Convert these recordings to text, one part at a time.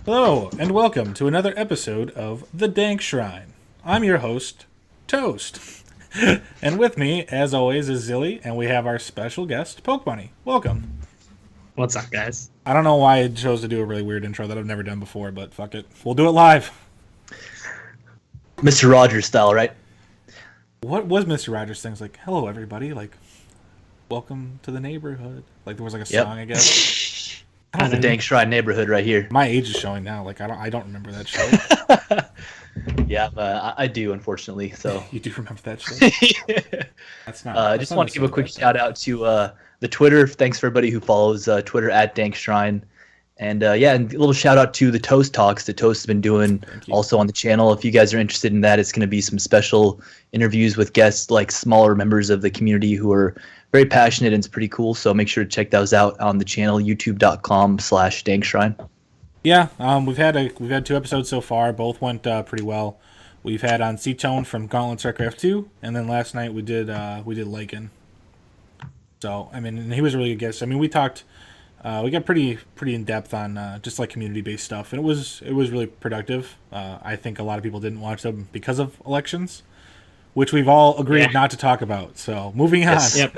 Hello, and welcome to another episode of the DankShrine. I'm your host, Toast. And with me, as always, is Zilly, and we have our special guest, Pokebunny. Welcome. What's up, guys? I don't know why I chose to do a really weird intro that I've never done before, but fuck it. We'll do it live. Mr. Rogers style, right? What was Mr. Rogers' things like, hello, everybody, like, welcome to the neighborhood. Like, there was like a song, I guess. That's the DankShrine neighborhood right here. My age is showing now. Like, I don't remember that shit. Yeah, I do, unfortunately. So You do remember that shit? That's not. I just want to give a quick shout out to the Twitter. Thanks for everybody who follows Twitter at DankShrine. And and a little shout out to the Toast Talks that Toast has been doing also on the channel. If you guys are interested in that, it's going to be some special interviews with guests like smaller members of the community who are very passionate, and it's pretty cool. So make sure to check those out on the channel, youtube.com/DankShrine. Yeah, we've had 2 episodes so far. Both went pretty well. We've had on C-Tone from Gauntlet Starcraft 2, and then last night we did Lycan. So I mean, and he was a really good guest. I mean, we talked. We got pretty in depth on just like community based stuff, and it was really productive. I think a lot of people didn't watch them because of elections, which we've all agreed not to talk about. So moving on. Yes. Yep.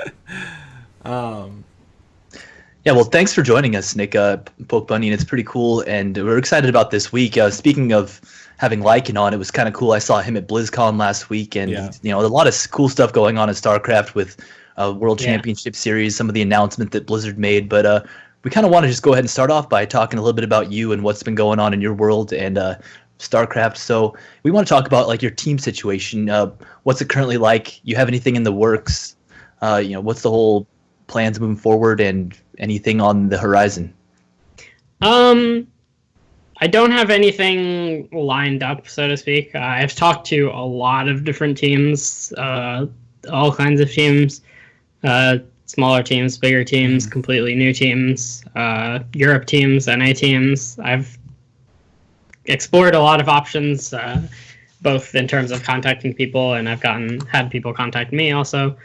Yeah, well, thanks for joining us, Nick, Pokebunny, and it's pretty cool, and we're excited about this week. Speaking of having Lycan on, it was kind of cool. I saw him at BlizzCon last week, and a lot of cool stuff going on in StarCraft with World Championship Series, some of the announcement that Blizzard made, but we kind of want to just go ahead and start off by talking a little bit about you and what's been going on in your world and StarCraft. So we want to talk about like your team situation. What's it currently like? You have anything in the works? What's the whole plans moving forward and anything on the horizon? I don't have anything lined up, so to speak. I've talked to a lot of different teams, all kinds of teams, smaller teams, bigger teams, completely new teams, Europe teams, NA teams. I've explored a lot of options, both in terms of contacting people, and I've had people contact me also.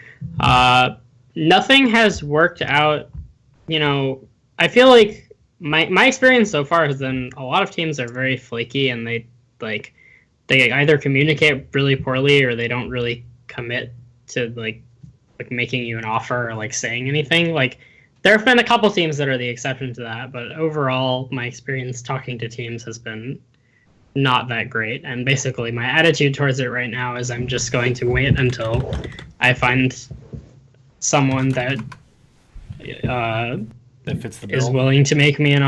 Nothing has worked out. I feel like my experience so far has been a lot of teams are very flaky, and they either communicate really poorly or they don't really commit to like making you an offer or like saying anything. Like there have been a couple teams that are the exception to that, but overall my experience talking to teams has been not that great, and basically my attitude towards it right now is I'm just going to wait until I find someone that fits the bill. Is willing to make me an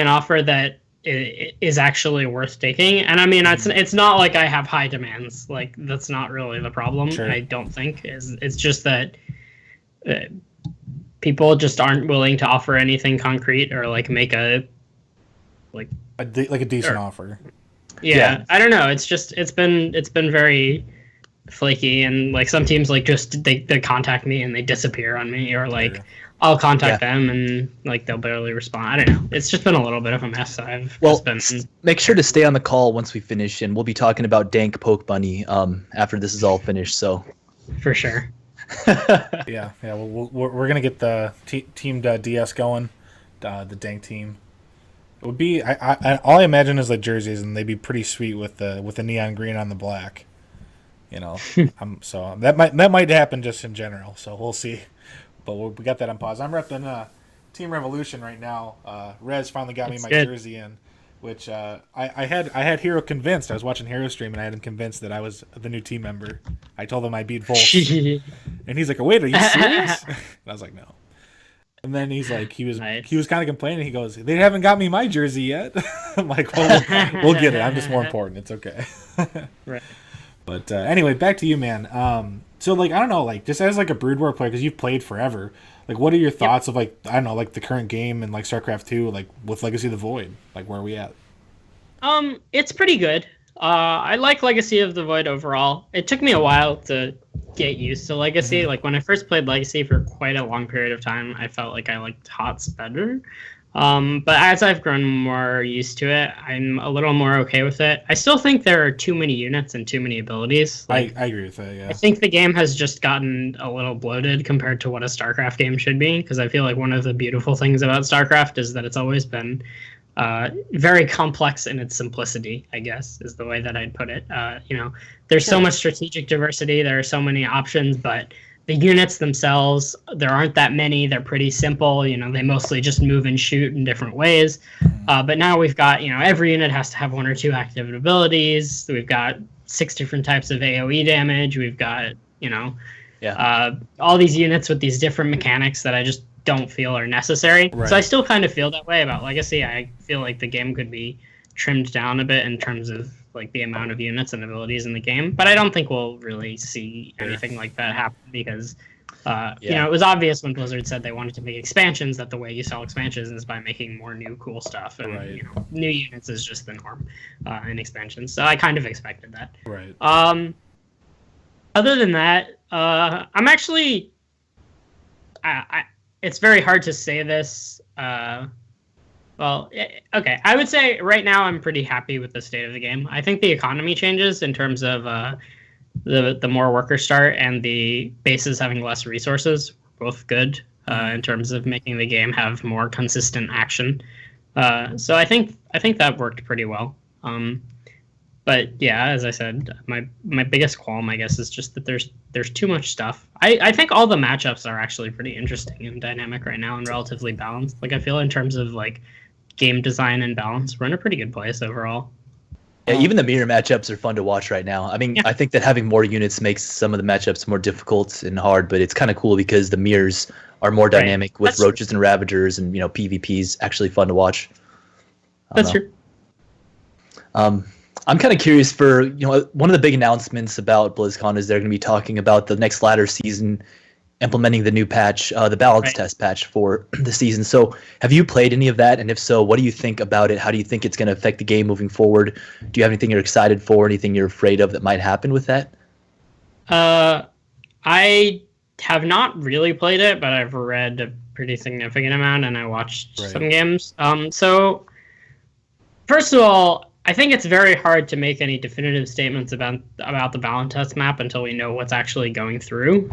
offer that is actually worth taking. And I mean, it's not like I have high demands. Like that's not really the problem. Sure. I don't think it's just that people just aren't willing to offer anything concrete or like make a decent offer. Yeah, I don't know. It's been very flaky, and like some teams like just they contact me and they disappear on me, or like I'll contact them and like they'll barely respond. I don't know. It's just been a little bit of a mess. Make sure to stay on the call once we finish, and we'll be talking about Dank Pokebunny after this is all finished. So for sure. Yeah. Well, we're gonna get the team DS going, the Dank team. It would be all I imagine is like jerseys, and they'd be pretty sweet with the neon green on the black. So that might happen just in general. So we'll see. But we got that on pause. I'm repping Team Revolution right now. Rez finally got me my jersey in, which I had Hero convinced. I was watching Hero stream and I had him convinced that I was the new team member. I told him I beat Volks, and he's like, "Oh, wait, are you serious?" And I was like, "No." And then he's like, he was kind of complaining. He goes, "They haven't got me my jersey yet." I'm like, "Well, we'll get it. I'm just more important. It's okay." Right. But anyway, back to you, man. So like I don't know, like just as like a Broodwar player, because you've played forever. Like, what are your thoughts of like I don't know, like the current game and like StarCraft 2, like with Legacy of the Void? Like where are we at? It's pretty good. I like Legacy of the Void overall. It took me a while to get used to Legacy. Like when I first played Legacy for quite a long period of time, I felt like I liked HOTS better. But as I've grown more used to it, I'm a little more okay with it. I still think there are too many units and too many abilities. Like, I agree with that, yeah. I think the game has just gotten a little bloated compared to what a StarCraft game should be, because I feel like one of the beautiful things about StarCraft is that it's always been very complex in its simplicity, I guess, is the way that I'd put it. There's so much strategic diversity. There are so many options, but the units themselves, there aren't that many. They're pretty simple. They mostly just move and shoot in different ways. But now we've got, every unit has to have 1 or 2 active abilities. We've got 6 different types of AoE damage. We've got, all these units with these different mechanics that I just don't feel are necessary. Right. So I still kind of feel that way about Legacy. I feel like the game could be trimmed down a bit in terms of like the amount of units and abilities in the game, but I don't think we'll really see anything like that happen because it was obvious when Blizzard said they wanted to make expansions that the way you sell expansions is by making more new cool stuff, and new units is just the norm in expansions. So I kind of expected that. Right. Other than that, I'm actually it's very hard to say this. Okay. I would say right now I'm pretty happy with the state of the game. I think the economy changes in terms of the more workers start and the bases having less resources, both good in terms of making the game have more consistent action. So I think that worked pretty well. But yeah, as I said, my biggest qualm, I guess, is just that there's too much stuff. I think all the matchups are actually pretty interesting and dynamic right now and relatively balanced. Like I feel in terms of like game design and balance, we're in a pretty good place overall. Yeah, even the mirror matchups are fun to watch right now. I mean, I think that having more units makes some of the matchups more difficult and hard, but it's kind of cool because the mirrors are more dynamic with Roaches and Ravagers, and PvP's actually fun to watch. That's true. I'm kind of curious for, one of the big announcements about BlizzCon is they're going to be talking about the next ladder season, implementing the new patch, the balance test patch for the season. So have you played any of that? And if so, what do you think about it? How do you think it's going to affect the game moving forward? Do you have anything you're excited for, anything you're afraid of that might happen with that? I have not really played it, but I've read a pretty significant amount and I watched some games. So first of all, I think it's very hard to make any definitive statements about the balance test map until we know what's actually going through.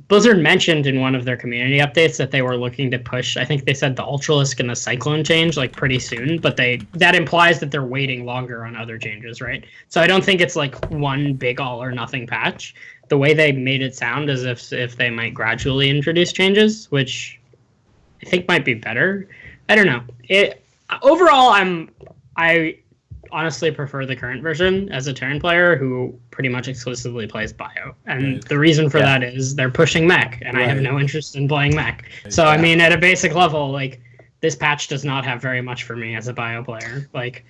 Blizzard mentioned in one of their community updates that they were looking to push, I think they said the Ultralisk and the Cyclone change like pretty soon, but that implies that they're waiting longer on other changes, right? So I don't think it's like one big all or nothing patch. The way they made it sound is if they might gradually introduce changes, which I think might be better. I don't know. Overall, I honestly prefer the current version as a Terran player who pretty much exclusively plays Bio. And the reason for that is they're pushing mech, and I have no interest in playing mech. So, I mean, at a basic level, like, this patch does not have very much for me as a Bio player. Like,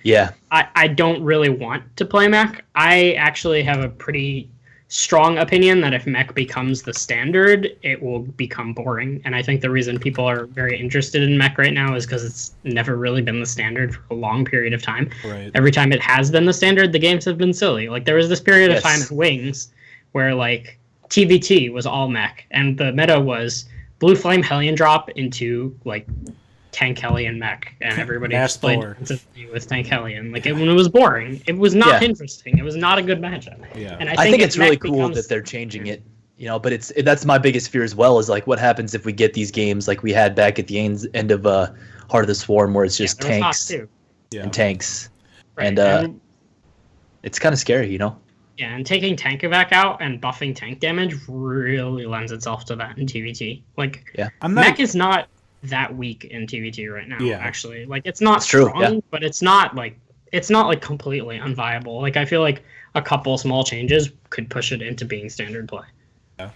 I don't really want to play mech. I actually have a pretty strong opinion that if mech becomes the standard, it will become boring. And I think the reason people are very interested in mech right now is because it's never really been the standard for a long period of time. Every time it has been the standard, the games have been silly. Like there was this period of time at Wings where like TVT was all mech, and the meta was Blue Flame Hellion drop into like Tank Hellion mech, and everybody just played with Tank Hellion. Like it was boring. It was not interesting. It was not a good matchup. And I think it's really cool that they're changing it. But that's my biggest fear as well, is like what happens if we get these games like we had back at the end of Heart of the Swarm, where it's just tanks and tanks, and it's kind of scary, Yeah, and taking tank evac out and buffing tank damage really lends itself to that in TVT. Like mech is not that weak in TVT right now. Actually, like it's not strong, but it's not like completely unviable. Like I feel like a couple small changes could push it into being standard play. And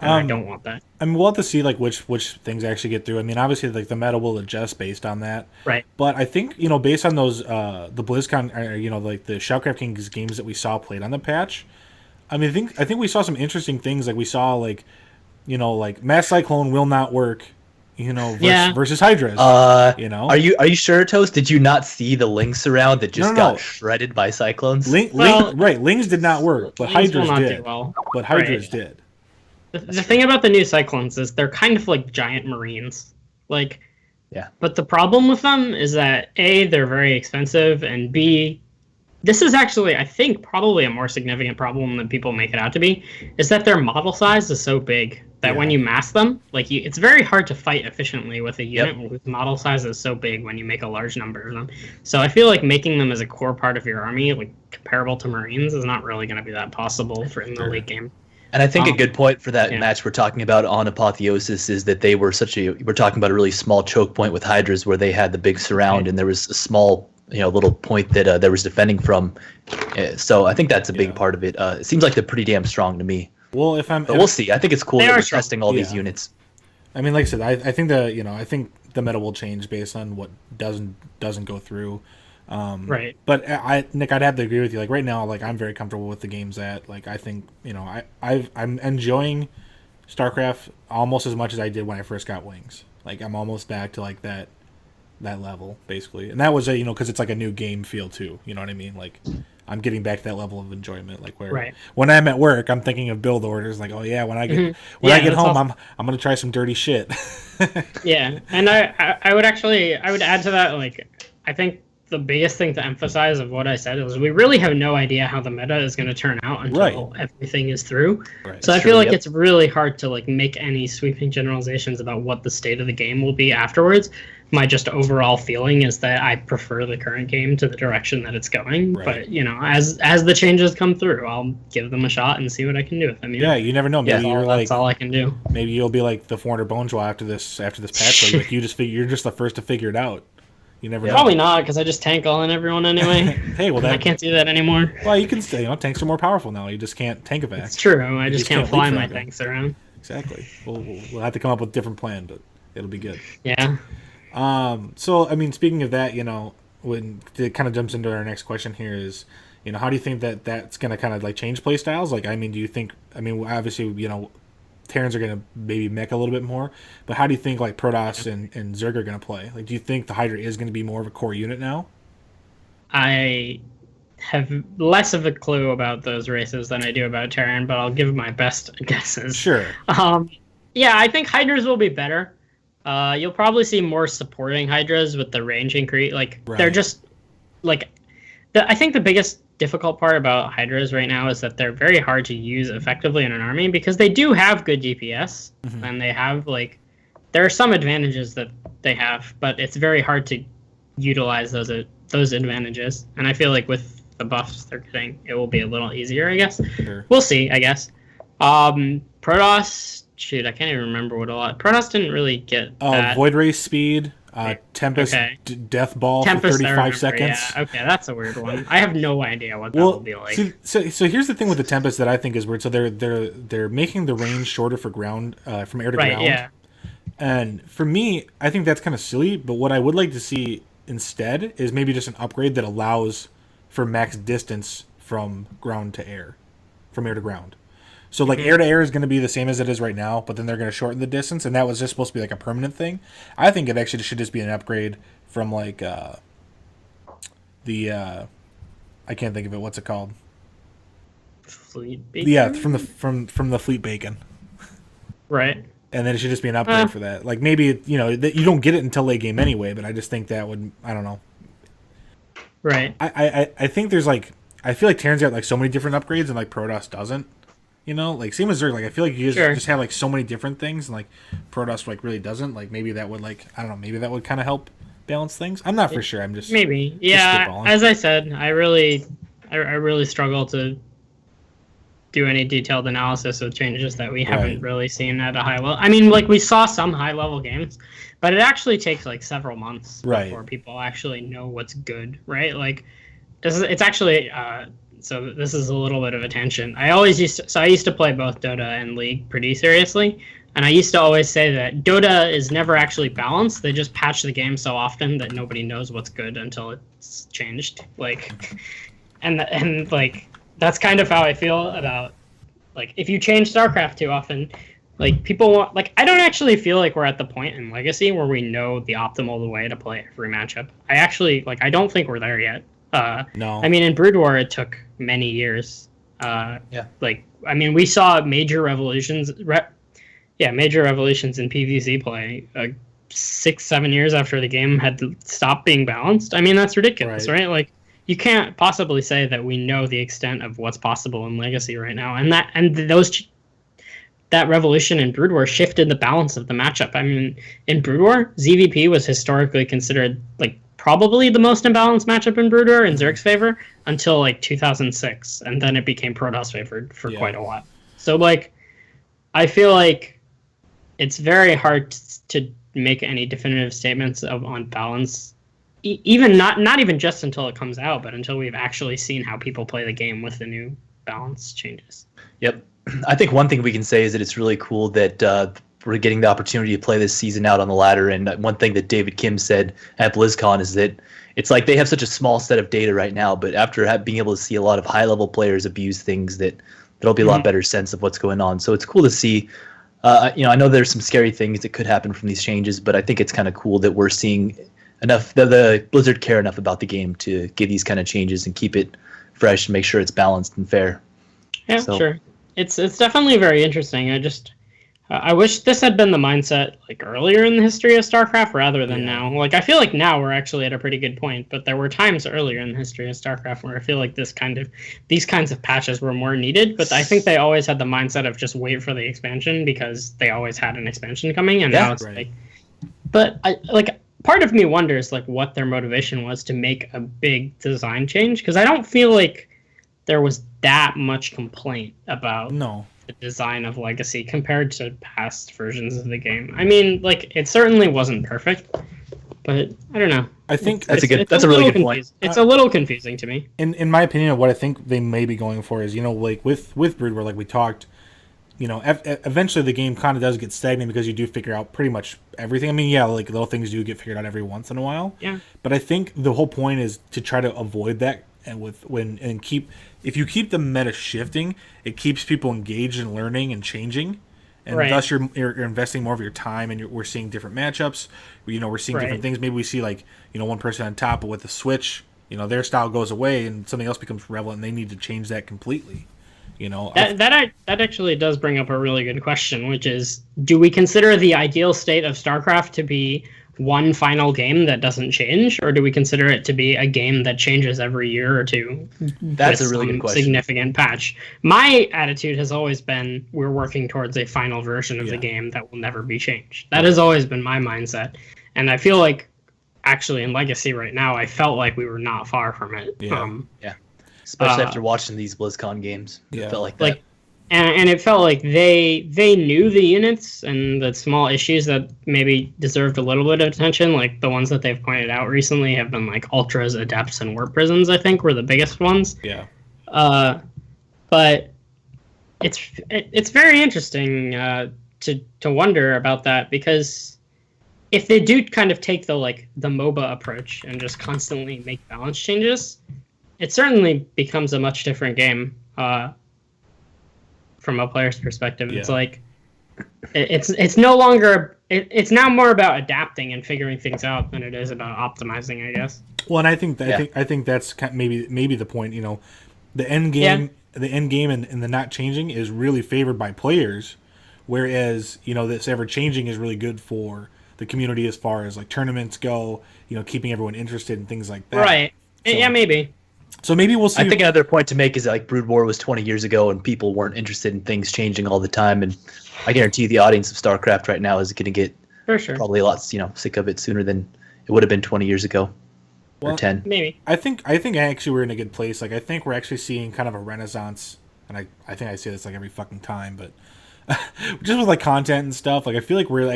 I don't want that. I mean, we'll have to see like which things actually get through. I mean, obviously, like the meta will adjust based on that. Right. But I think based on those the BlizzCon, like the ShoutCraft games that we saw played on the patch. I mean, I think we saw some interesting things. Like we saw like Mass Cyclone will not work. Versus Hydras. Are you sure, Toast? Did you not see the Lynx around that just got shredded by Cyclones? Lynx did not work, but Hydras did. But Hydras did. The thing about the new Cyclones is they're kind of like giant marines. Like, but the problem with them is that A, they're very expensive, and B, this is actually, I think, probably a more significant problem than people make it out to be, is that their model size is so big. that when you mass them, like it's very hard to fight efficiently with a unit whose model size is so big when you make a large number of them. So I feel like making them as a core part of your army, like comparable to Marines, is not really going to be that possible for in the late game. And I think a good point for that match we're talking about on Apotheosis is that they were we're talking about a really small choke point with Hydras where they had the big surround and there was a small, little point that there was defending from. So I think that's a big part of it. It seems like they're pretty damn strong to me. Well, but we'll see. I think it's cool that we're testing all these units. I mean, like I said, I think the meta will change based on what doesn't go through. Right. But Nick, I'd have to agree with you. Like right now, like I'm very comfortable with the games at. Like I think I'm enjoying StarCraft almost as much as I did when I first got Wings. Like I'm almost back to like that level basically, and that was because it's like a new game feel too. You know what I mean? Like I'm getting back to that level of enjoyment. Like where when I'm at work, I'm thinking of build orders. Like, oh yeah, when I get home, awesome. I'm gonna try some dirty shit. Yeah, and I would add to that. Like I think the biggest thing to emphasize of what I said is we really have no idea how the meta is going to turn out until everything is through. Right. So I feel like it's really hard to like make any sweeping generalizations about what the state of the game will be afterwards. My just overall feeling is that I prefer the current game to the direction that it's going. Right. But as the changes come through, I'll give them a shot and see what I can do with them. Yeah, you never know. Maybe that's all I can do. Maybe you'll be like the 400 Boneswell after this patch. Like you're just the first to figure it out. You never know. Probably not, because I just tank all in everyone aneway. Hey, well, I can't do that anymore. Well, you can still, tanks are more powerful now. You just can't tank it back. It's true. I just can't fly my tanks around. Exactly. We'll have to come up with a different plan, but it'll be good. Yeah. So, I mean, speaking of that, when it kind of jumps into our next question here is, how do you think that's going to kind of like change play styles? Like, I mean, do you think, obviously, Terrans are going to maybe mech a little bit more, but how do you think like Protoss and Zerg are going to play? Like, do you think the Hydra is going to be more of a core unit now? I have less of a clue about those races than I do about Terran, but I'll give my best guesses. Sure. Yeah, I think Hydras will be better. You'll probably see more supporting Hydras with the range increase. Like they're just like I think the biggest difficult part about Hydras right now is that they're very hard to use effectively in an army because they do have good DPS and they have there are some advantages that they have, but it's very hard to utilize those advantages. And I feel like with the buffs they're getting, it will be a little easier, I guess. Sure. We'll see, I guess. Protoss, shoot, I can't even remember what a lot. Protoss didn't really get that. Void Ray speed. Tempest Death Ball Tempest, for 35 seconds. Yeah, okay, that's a weird one. I have no idea what that will be like. So here's the thing with the Tempest that I think is weird. So they're making the range shorter for ground from air to ground. Yeah. And for me, I think that's kind of silly. But what I would like to see instead is maybe just an upgrade that allows for max distance from ground to air, from air to ground. So, air to air is going to be the same as it is right now, but then they're going to shorten the distance, and that was just supposed to be, a permanent thing. I think it actually should just be an upgrade from, I can't think of it. What's it called? Fleet Bacon? Yeah, from the Fleet Bacon. Right. And then it should just be an upgrade for that. Like, maybe, you don't get it until late game anyway, but I just think that would, I don't know. Right. I think there's, I feel like Terran's got, so many different upgrades, and, Protoss doesn't. Same as Zerg, I feel like you just have so many different things, and Protoss really doesn't. Maybe that would I don't know, maybe that would kind of help balance things. I'm not for sure. I'm just maybe. Yeah, as I said, I really struggle to do any detailed analysis of changes that we haven't really seen at a high level. I mean, we saw some high level games, but it actually takes several months before people actually know what's good, right? It's actually so this is a little bit of a tangent. I used to play both Dota and League pretty seriously, and I used to always say that Dota is never actually balanced. They just patch the game so often that nobody knows what's good until it's changed. And that's kind of how I feel about if you change StarCraft too often, people want I don't actually feel like we're at the point in Legacy where we know the optimal way to play every matchup. I actually I don't think we're there yet. No. I mean, in Broodwar, it took many years. We saw major revolutions. Major revolutions in PvZ play 6-7 years after the game had stopped being balanced. I mean, that's ridiculous, right? You can't possibly say that we know the extent of what's possible in Legacy right now, and those that revolution in Broodwar shifted the balance of the matchup. I mean, in Broodwar, ZVP was historically considered like probably the most imbalanced matchup in Broodwar in Zerg's favor until like 2006, and then it became Protoss favored for quite a while. So like, I feel like it's very hard to make any definitive statements on balance, even not even just until it comes out, but until we've actually seen how people play the game with the new balance changes. Yep. I think one thing we can say is that it's really cool that we're getting the opportunity to play this season out on the ladder. And one thing that David Kim said at BlizzCon is that it's like they have such a small set of data right now, but after being able to see a lot of high-level players abuse things, there'll be a lot better sense of what's going on. So it's cool to see. I know there's some scary things that could happen from these changes, but I think it's kind of cool that we're seeing enough, the Blizzard care enough about the game to give these kind of changes and keep it fresh and make sure it's balanced and fair. Yeah, sure. It's definitely very interesting. I wish this had been the mindset like earlier in the history of StarCraft rather than now. Like I feel like now we're actually at a pretty good point, but there were times earlier in the history of StarCraft where I feel like these kinds of patches were more needed. But I think they always had the mindset of just wait for the expansion because they always had an expansion coming, and now it's like. But part of me wonders like what their motivation was to make a big design change, because I don't feel like there was that much complaint about the design of Legacy compared to past versions of the game. I mean, like it certainly wasn't perfect, but I don't know. I think that's a really good point. It's a little confusing to me. In my opinion, what I think they may be going for is, like with Broodwar, like we talked, eventually the game kind of does get stagnant because you do figure out pretty much everything. I mean, like little things do get figured out every once in a while. Yeah. But I think the whole point is to try to avoid that, and if you keep the meta shifting, it keeps people engaged in learning and changing, and thus you're investing more of your time, and we're seeing different matchups. We're seeing different things. Maybe we see one person on top, but with the switch, their style goes away and something else becomes prevalent, and they need to change that completely. That actually does bring up a really good question, which is, do we consider the ideal state of StarCraft to be one final game that doesn't change, or do we consider it to be a game that changes every year or two? That's a really good question. Significant patch. My attitude has always been we're working towards a final version of the game that will never be changed. That has always been my mindset, and I feel like actually in Legacy right now, I felt like we were not far from it. Especially after watching these BlizzCon games, it felt like that. And it felt like they knew the units and the small issues that maybe deserved a little bit of attention, like the ones that they've pointed out recently have been like Ultras, Adepts, and Warp Prisons, I think, were the biggest ones. Yeah. But it's very interesting to wonder about that, because if they do kind of take the MOBA approach and just constantly make balance changes, it certainly becomes a much different game. From a player's perspective, it's like it's no longer it's now more about adapting and figuring things out than it is about optimizing, I guess. Well, and I think that's maybe the point. The end game, and the not changing is really favored by players, whereas this ever changing is really good for the community as far as like tournaments go. Keeping everyone interested in things like that. Right. So, yeah, maybe. So maybe we'll see. I think another point to make is that, like, Broodwar was 20 years ago and people weren't interested in things changing all the time. And I guarantee you the audience of StarCraft right now is going to get probably a lot sick of it sooner than it would have been 20 years ago or 10. Maybe. I think actually we're in a good place. Like I think we're actually seeing kind of a renaissance, and I think I say this like every fucking time, but just with like content and stuff, like I feel like we're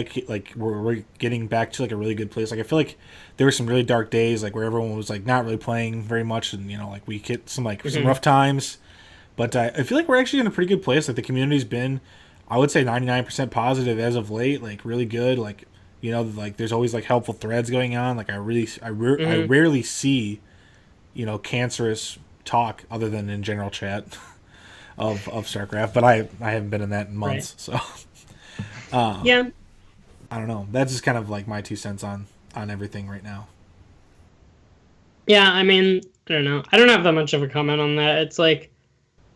we're getting back to like a really good place. Like I feel like there were some really dark days, like where everyone was like not really playing very much, and like we hit some some rough times. But I feel like we're actually in a pretty good place. Like the community's been, I would say 99% positive as of late. Like really good. Like like there's always like helpful threads going on. Like I rarely see cancerous talk other than in general chat. Of StarCraft, but I haven't been in that in months, so yeah, I don't know. That's just kind of like my 2 cents on everything right now. Yeah, I mean, I don't know. I don't have that much of a comment on that. It's like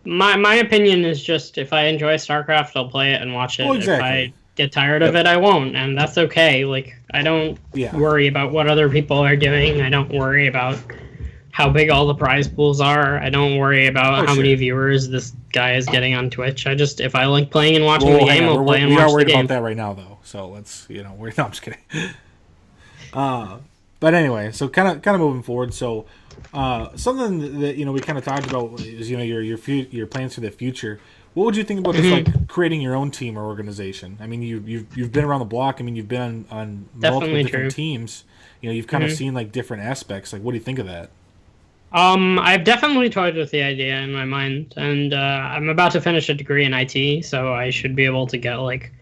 my opinion is just if I enjoy StarCraft, I'll play it and watch it. Well, exactly. If I get tired of it, I won't, and that's okay. Like I don't worry about what other people are doing. I don't worry about how big all the prize pools are. I don't worry about how sure. many viewers this guy is getting on Twitch. I just, if I like playing and watching the game, I'll play and we watch are the worried game. about that right now, though. So let's, no, I'm just kidding. But anyway, so kind of moving forward. So something that we kind of talked about is your plans for the future. What would you think about just like creating your own team or organization? I mean, you've been around the block. I mean, you've been on multiple different teams. You've kind of seen like different aspects. Like, what do you think of that? I've definitely toyed with the idea in my mind, and I'm about to finish a degree in IT, so I should be able to get like.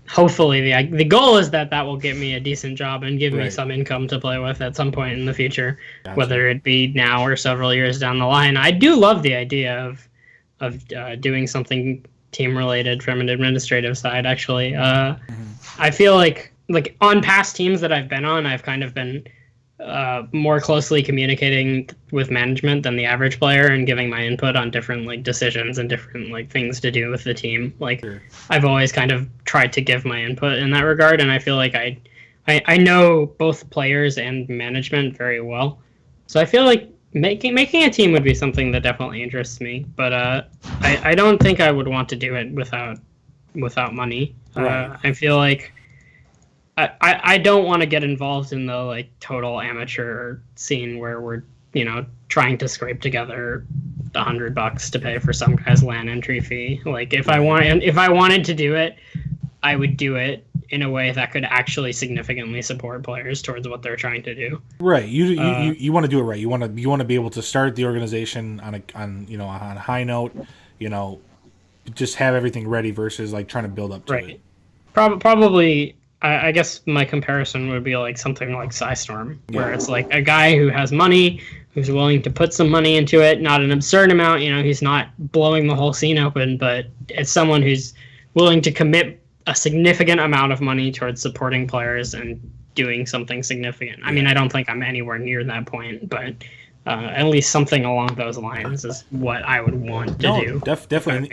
Hopefully, the goal is that will get me a decent job and give me some income to play with at some point in the future, whether it be now or several years down the line. I do love the idea of doing something team related from an administrative side. Actually, I feel like on past teams that I've been on, I've kind of been more closely communicating with management than the average player and giving my input on different like decisions and different like things to do with the team. Like I've always kind of tried to give my input in that regard, and I feel like I know both players and management very well. So I feel like making a team would be something that definitely interests me, but I don't think I would want to do it without money. I feel like I don't want to get involved in the like total amateur scene where we're trying to scrape together $100 to pay for some guy's LAN entry fee. Like if I wanted to do it, I would do it in a way that could actually significantly support players towards what they're trying to do. Right. You want to do it right. You want to be able to start the organization on a high note. Just have everything ready versus like trying to build up to it. Probably. I guess my comparison would be like something like Psystorm, where it's like a guy who has money, who's willing to put some money into it, not an absurd amount. He's not blowing the whole scene open, but it's someone who's willing to commit a significant amount of money towards supporting players and doing something significant. I mean, I don't think I'm anywhere near that point, but at least something along those lines is what I would want to do. Definitely,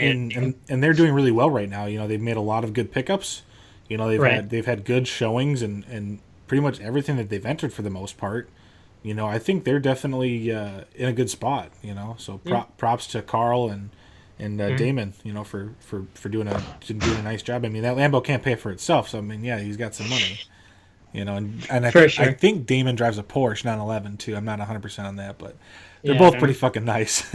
and they're doing really well right now. They've made a lot of good pickups. They've had good showings and pretty much everything that they've entered for the most part. I think they're definitely in a good spot. So props to Carl and Damon. For doing a nice job. I mean, that Lambo can't pay for itself. So I mean, yeah, he's got some money. I think Damon drives a Porsche 911 too. I'm not 100% on that, but they're both pretty fucking nice.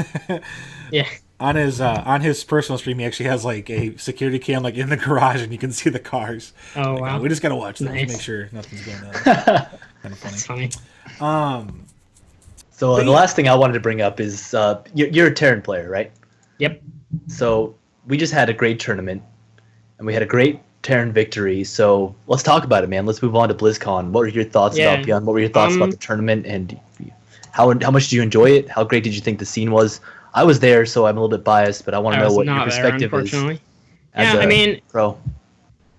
Yeah. On his personal stream, he actually has like a security cam like in the garage, and you can see the cars. Oh wow! We just gotta watch those, make sure nothing's going on. Kind of funny. That's funny. So the last thing I wanted to bring up is you're a Terran player, right? Yep. So we just had a great tournament, and we had a great Terran victory. So let's talk about it, man. Let's move on to BlizzCon. What were your thoughts about Beyond? What were your thoughts about the tournament, and how much did you enjoy it? How great did you think the scene was? I was there, so I'm a little bit biased, but I want to know what your perspective is. I mean, pro.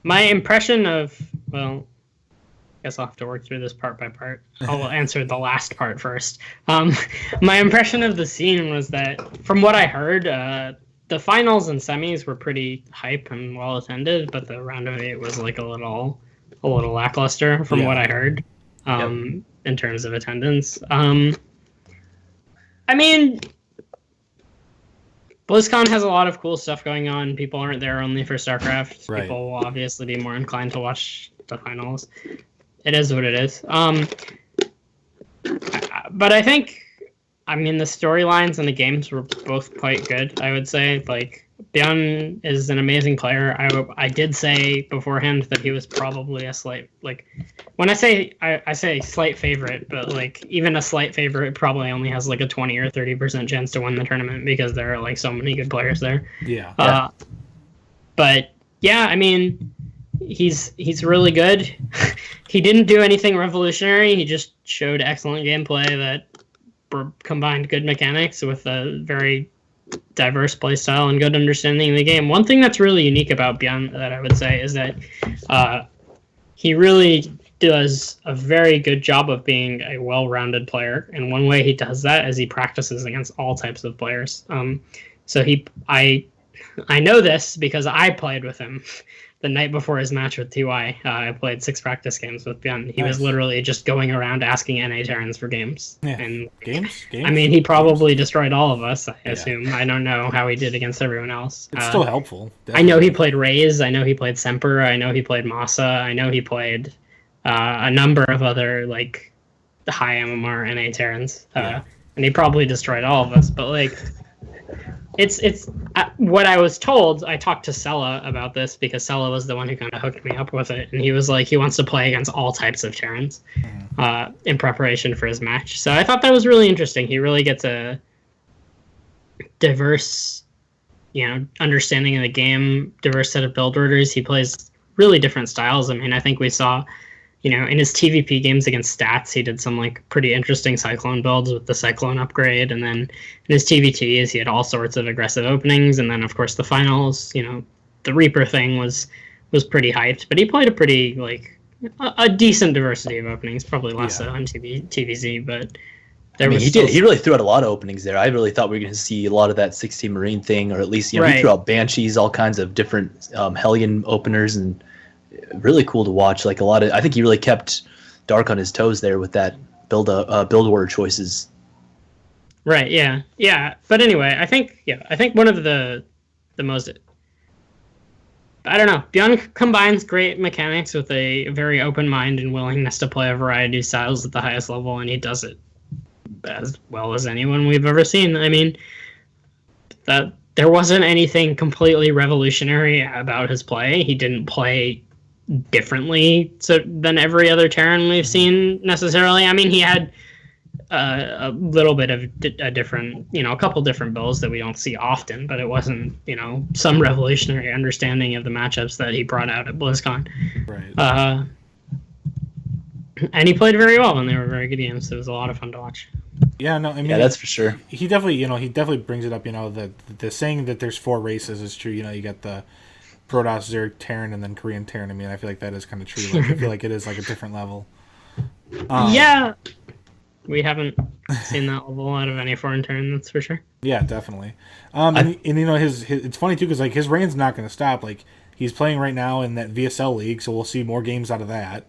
My impression of, well, I guess I'll have to work through this part by part. I'll answer the last part first. My impression of the scene was that, from what I heard, the finals and semis were pretty hype and well attended, but the round of 8 was like a little lackluster from what I heard, in terms of attendance. I mean, BlizzCon has a lot of cool stuff going on. People aren't there only for StarCraft. Right. People will obviously be more inclined to watch the finals. It is what it is. But I think, the storylines and the games were both quite good, I would say. Like, Bjorn is an amazing player. I did say beforehand that he was probably a slight, like, when I say slight favorite, but like even a slight favorite probably only has like a 20 or 30% chance to win the tournament because there are like so many good players there. Yeah. But yeah, I mean, he's really good. He didn't do anything revolutionary. He just showed excellent gameplay that combined good mechanics with a very diverse playstyle and good understanding of the game. One thing that's really unique about Bjorn that I would say is that he really does a very good job of being a well-rounded player, and one way he does that is he practices against all types of players. So I know this because I played with him the night before his match with TY, I played 6 practice games with Bjorn. He was Nice. literally just going around asking NA Terrans for games. Yeah. And Games? I mean, he probably destroyed all of us, I assume. I don't know how he did against everyone else. It's still helpful. Definitely. I know he played Raze. I know he played Semper. I know he played Masa. I know he played a number of other, like, high MMR NA Terrans. And he probably destroyed all of us. But, like, it's what I was told. I talked to Sella about this because Sella was the one who kind of hooked me up with it, and he was like, he wants to play against all types of Terrans in preparation for his match. So I thought that was really interesting. He really gets a diverse, understanding of the game, diverse set of build orders. He plays really different styles. I mean, I think we saw, in his TVP games against Stats, he did some like pretty interesting Cyclone builds with the Cyclone upgrade, and then in his TVTs, he had all sorts of aggressive openings, and then of course the finals, the Reaper thing was pretty hyped, but he played a pretty a decent diversity of openings, probably less so on TVZ, but he really threw out a lot of openings there. I really thought we were going to see a lot of that 16 Marine thing, or at least he threw out Banshees, all kinds of different Hellion openers, and really cool to watch. Like I think he really kept Dark on his toes there with that build order choices. Right. Yeah. But anyway, I think one of the most, I don't know, Bjorn combines great mechanics with a very open mind and willingness to play a variety of styles at the highest level, and he does it as well as anyone we've ever seen. I mean, that there wasn't anything completely revolutionary about his play. He didn't play differently than every other Terran we've seen necessarily. I mean, he had a little bit of a different, a couple different builds that we don't see often, but it wasn't, some revolutionary understanding of the matchups that he brought out at BlizzCon. Right. And he played very well, and they were very good games. It was a lot of fun to watch. Yeah, no, I mean, that's for sure. He definitely brings it up. The saying that there's 4 races is true. You got the Protoss, Zerg, Terran, and then Korean Terran. I mean, I feel like that is kind of true. Like, I feel like it is like a different level. Yeah, we haven't seen that level out of any foreign Terran, that's for sure. Yeah, definitely. And his it's funny too because like his reign's not going to stop. Like he's playing right now in that VSL league, so we'll see more games out of that.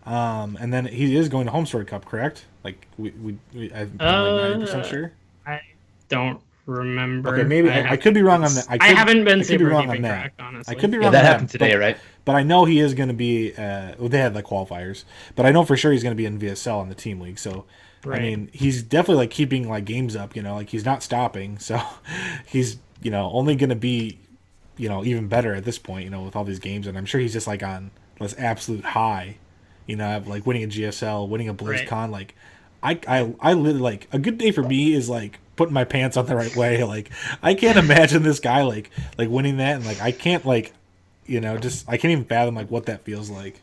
And then he is going to Homesword Cup, correct? Like I'm like 90% sure. I don't remember. Okay, maybe I could be wrong on that. I haven't been super deep and correct, honestly. I could be wrong. That happened today, right? But I know he is going to be. They had the qualifiers, but I know for sure he's going to be in VSL in the team league. So I mean, he's definitely like keeping like games up. Like he's not stopping. So he's only going to be even better at this point. With all these games, and I'm sure he's just like on this absolute high. Like winning a GSL, winning a BlizzCon. Like I literally like a good day for me is like putting my pants on the right way. Like I can't imagine this guy like winning that, and like I can't like just I can't even fathom like what that feels like.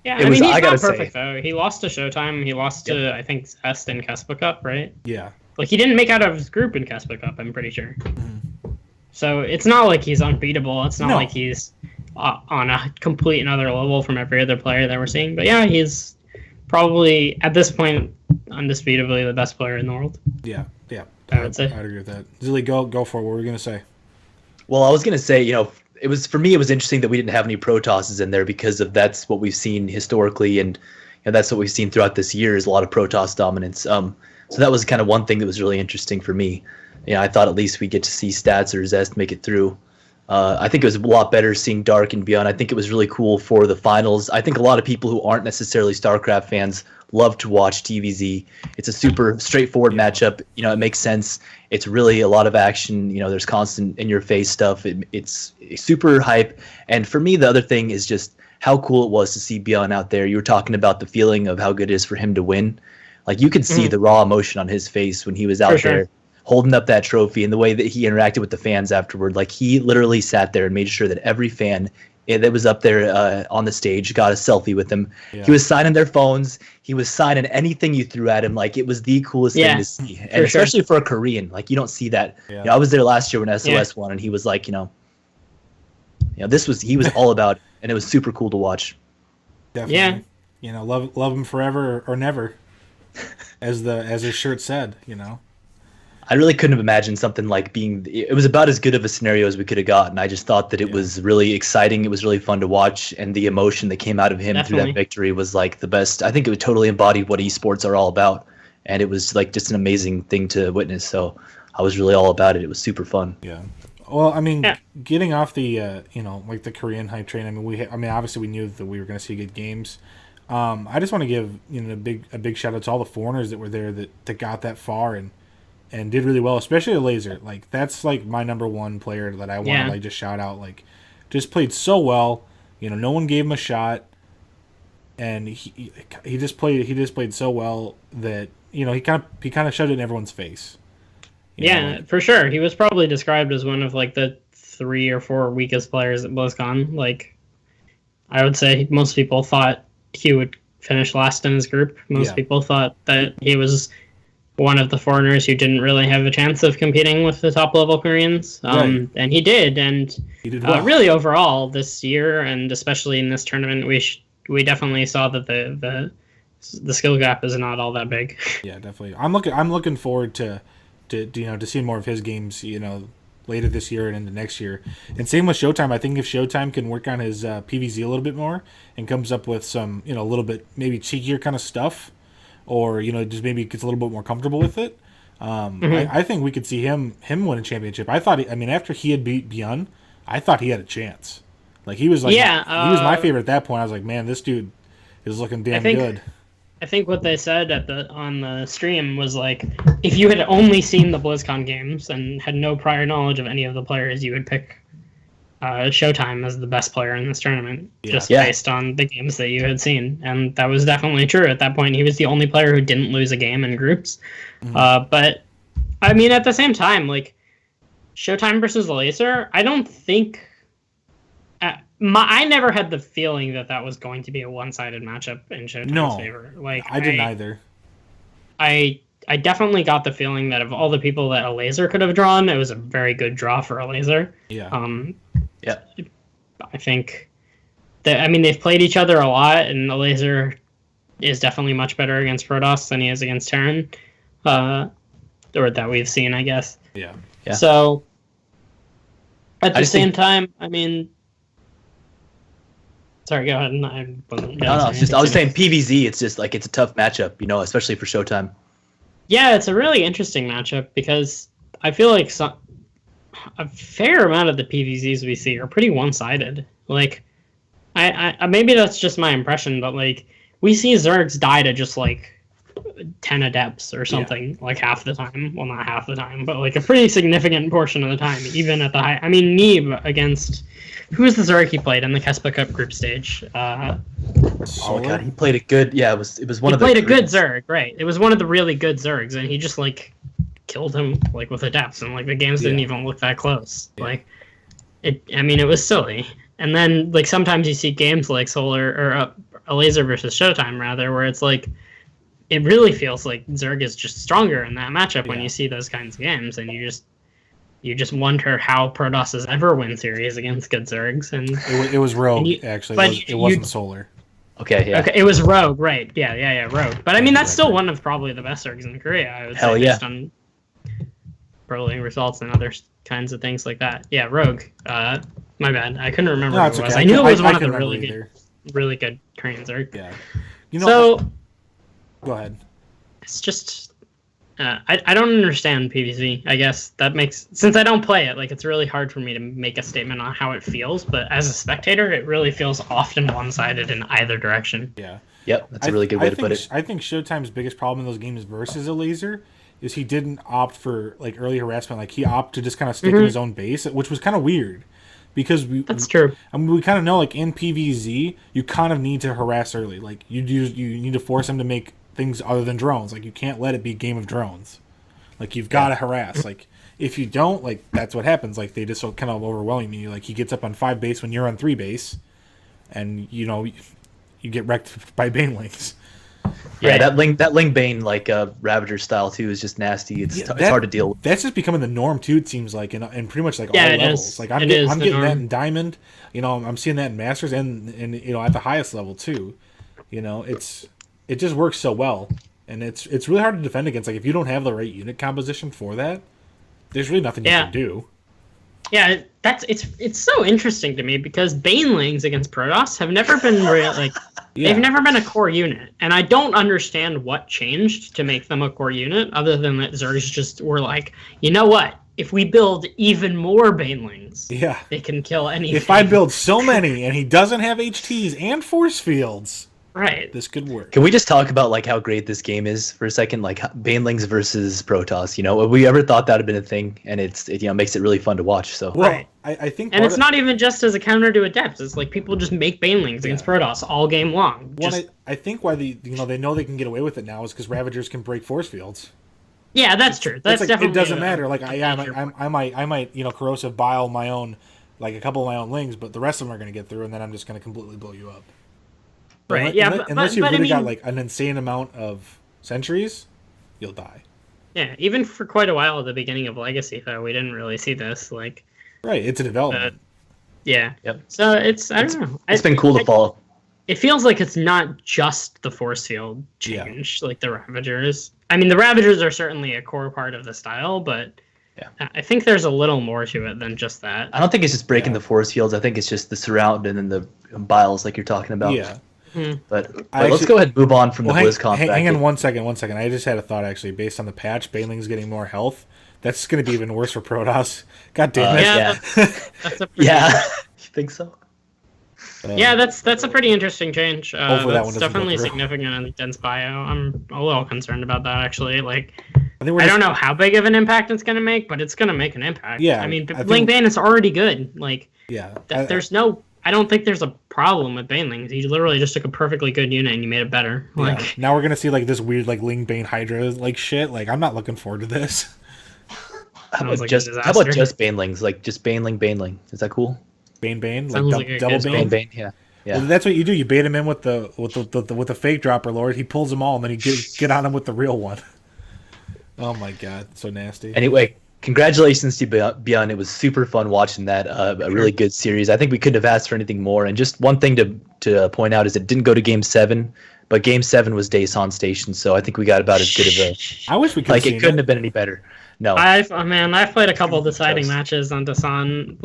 Yeah, I mean, he's not perfect though. He lost to Showtime. He lost to I think Zest in Kespa Cup, right? Yeah. Like he didn't make out of his group in Kespa Cup, I'm pretty sure. Mm-hmm. So it's not like he's unbeatable. It's not like he's on a complete another level from every other player that we're seeing. But yeah, he's probably at this point undisputably the best player in the world. Yeah. I would say. I'd agree with that. Zilly, go for it. What were you gonna say? Well, I was gonna say, it was for me. It was interesting that we didn't have any Protosses in there because that's what we've seen historically, and that's what we've seen throughout this year is a lot of Protoss dominance. So that was kind of one thing that was really interesting for me. I thought at least we get to see Stats or Zest make it through. I think it was a lot better seeing Dark and Beyond. I think it was really cool for the finals. I think a lot of people who aren't necessarily StarCraft fans love to watch TVZ. It's a super straightforward matchup. It makes sense. It's really a lot of action. There's constant in-your-face stuff. It's super hype. And for me, the other thing is just how cool it was to see Beyond out there. You were talking about the feeling of how good it is for him to win. Like you could see the raw emotion on his face when he was out there holding up that trophy, and the way that he interacted with the fans afterward. Like he literally sat there and made sure that every fan that was up there on the stage got a selfie with him. Yeah. He was signing their phones. He was signing anything you threw at him. Like it was the coolest thing to see, and especially for a Korean. Like you don't see that. Yeah. I was there last year when SOS won, and he was like, he was all about it, and it was super cool to watch. Definitely. Yeah. Love him forever or never, as his shirt said. I really couldn't have imagined something like it was about as good of a scenario as we could have gotten. I just thought that it was really exciting. It was really fun to watch, and the emotion that came out of him through that victory was like the best. I think it totally embodied what esports are all about, and it was like just an amazing thing to witness. So I was really all about it. It was super fun. Yeah. Well, I mean, getting off the like the Korean hype train. I mean, obviously we knew that we were going to see good games. I just want to give a big shout out to all the foreigners that were there that got that far and did really well, especially a Laser. Like that's like my number one player that I want to like just shout out. Like, just played so well. No one gave him a shot, and he just played so well that he kind of shoved it in everyone's face. For sure. He was probably described as one of like the 3 or 4 weakest players at BlizzCon. Like, I would say most people thought he would finish last in his group. Most people thought that he was one of the foreigners who didn't really have a chance of competing with the top level Koreans. And he did. And he did well. Really overall this year, and especially in this tournament, we definitely saw that the skill gap is not all that big. Yeah, definitely. I'm looking forward to seeing more of his games, later this year and into next year. And same with Showtime. I think if Showtime can work on his PvZ a little bit more and comes up with some, a little bit maybe cheekier kind of stuff, or just maybe gets a little bit more comfortable with it, I think we could see him win a championship. I thought, after he had beat Beyond, I thought he had a chance. Like he was like, he was my favorite at that point. I was like, man, this dude is looking damn good. I think what they said on the stream was like, if you had only seen the BlizzCon games and had no prior knowledge of any of the players, you would pick Showtime as the best player in this tournament, based on the games that you had seen. And that was definitely true. At that point, he was the only player who didn't lose a game in groups. But, I mean, at the same time, like, Showtime versus Laser, I don't think... I never had the feeling that was going to be a one-sided matchup in Showtime's favor. Like, I didn't either. I definitely got the feeling that of all the people that a Laser could have drawn, it was a very good draw for a Laser. Yeah. I think that, they've played each other a lot, and a Laser is definitely much better against Protoss than he is against Terran, or that we've seen, I guess. Yeah. So, at the same time, sorry, go ahead. I was saying PvZ. It's just like it's a tough matchup, especially for Showtime. Yeah, it's a really interesting matchup because I feel like a fair amount of the PvZs we see are pretty one-sided. Like, I maybe that's just my impression, but like we see Zergs die to just like 10 adepts or something, like half the time. Well, not half the time, but like a pretty significant portion of the time, even at the high. Neeb against. Who was the Zerg he played in the Kespa Cup group stage? Oh god, he played a good. Yeah, it was one of the. He played a good Zerg, right? It was one of the really good Zergs, and he just like killed him like with adepts, and like the games didn't even look that close. Like, it was silly. And then like sometimes you see games like Solar or a Laser versus Showtime rather, where it's like it really feels like Zerg is just stronger in that matchup when you see those kinds of games, and you just wonder how Protoss ever win series against good Zergs. And it was Rogue, actually. It wasn't Solar. Okay, yeah. Okay, it was Rogue, right. Yeah, Rogue. But that's still one of probably the best Zergs in Korea, I would say, based on pro league results and other kinds of things like that. Yeah, Rogue. My bad. I couldn't remember who it was. I knew it was one of the really good Korean Zerg. Yeah. Go ahead. It's just... I don't understand PvZ. I guess that makes, since I don't play it, like it's really hard for me to make a statement on how it feels. But as a spectator, it really feels often one-sided in either direction. Yeah. Yep, that's a really good way to put it. I think Showtime's biggest problem in those games versus a Laser is he didn't opt for like early harassment. Like he opted to just kind of stick in his own base, which was kind of weird. Because that's true. We kind of know, like in PvZ, you kind of need to harass early. Like you need to force them to make things other than drones. Like you can't let it be a game of drones. Like you've got to harass. Like if you don't, like that's what happens. Like they just kind of overwhelming you. Like he gets up on 5 base when you're on 3 base, and you get wrecked by Banelings. Yeah, that Ling Bane like Ravager style too is just nasty. It's hard to deal with. That's just becoming the norm too. It seems like in pretty much like all levels. Like I'm getting that in Diamond. I'm seeing that in Masters and at the highest level too. It just works so well. and it's really hard to defend against. Like if you don't have the right unit composition for that, there's really nothing you can do. Yeah, it's so interesting to me because Banelings against Protoss have never been they've never been a core unit, and I don't understand what changed to make them a core unit, other than that Zergs just were like, you know what? If we build even more Banelings, they can kill anything. If I build so many and he doesn't have HTs and force fields, right, this could work. Can we just talk about like how great this game is for a second? Like Banelings versus Protoss. You know, have we ever thought that had been a thing? And it makes it really fun to watch. So right. I think, and it's not even just as a counter to Adepts. It's like people just make Banelings against Protoss all game long. Well, I think why they know they can get away with it now is because Ravagers can break force fields. Yeah, that's true. That's like, definitely. It doesn't matter. Like I might corrosive bile my own, like a couple of my own lings, but the rest of them are going to get through, and then I'm just going to completely blow you up. Right. Unless you've really got like an insane amount of sentries, you'll die. Yeah. Even for quite a while at the beginning of Legacy, though, we didn't really see this. Like. Right. It's a development. Yeah. Yep. So I don't know. It's been cool to follow. It feels like it's not just the force field change, like the Ravagers. I mean, the Ravagers are certainly a core part of the style, but I think there's a little more to it than just that. I don't think it's just breaking the force fields. I think it's just the surround and then the biles, like you're talking about. Yeah. But let's go ahead and move on from the BlizzCon. Hang on one second. I just had a thought, actually, based on the patch, Banelings getting more health. That's going to be even worse for Protoss. God damn it. That's a pretty you think so? That's a pretty interesting change. Hopefully that's definitely significant in the dense bio. I'm a little concerned about that, actually. Like, I don't know how big of an impact it's going to make, but it's going to make an impact. Yeah, I mean, Link Bane is already good. Like, yeah, I don't think there's a problem with Banelings. You literally just took a perfectly good unit and you made it better. Like, now we're gonna see like this weird like Ling Bane Hydra like shit. Like, I'm not looking forward to this. How about just Banelings? Like just Baneling. Is that cool? Bane, like double Bane. Yeah. Well, that's what you do. You bait him in with the fake dropper lord. He pulls them all, and then you get on him with the real one. Oh my god, so nasty. Anyway, congratulations to Beyond. It was super fun watching that. A really good series. I think we couldn't have asked for anything more. And just one thing to point out is it didn't go to Game 7, but Game 7 was Daesan Station, so I think we got about as good of a. I wish we could. Like it couldn't have been any better. No. I've played a couple deciding matches on Daesan.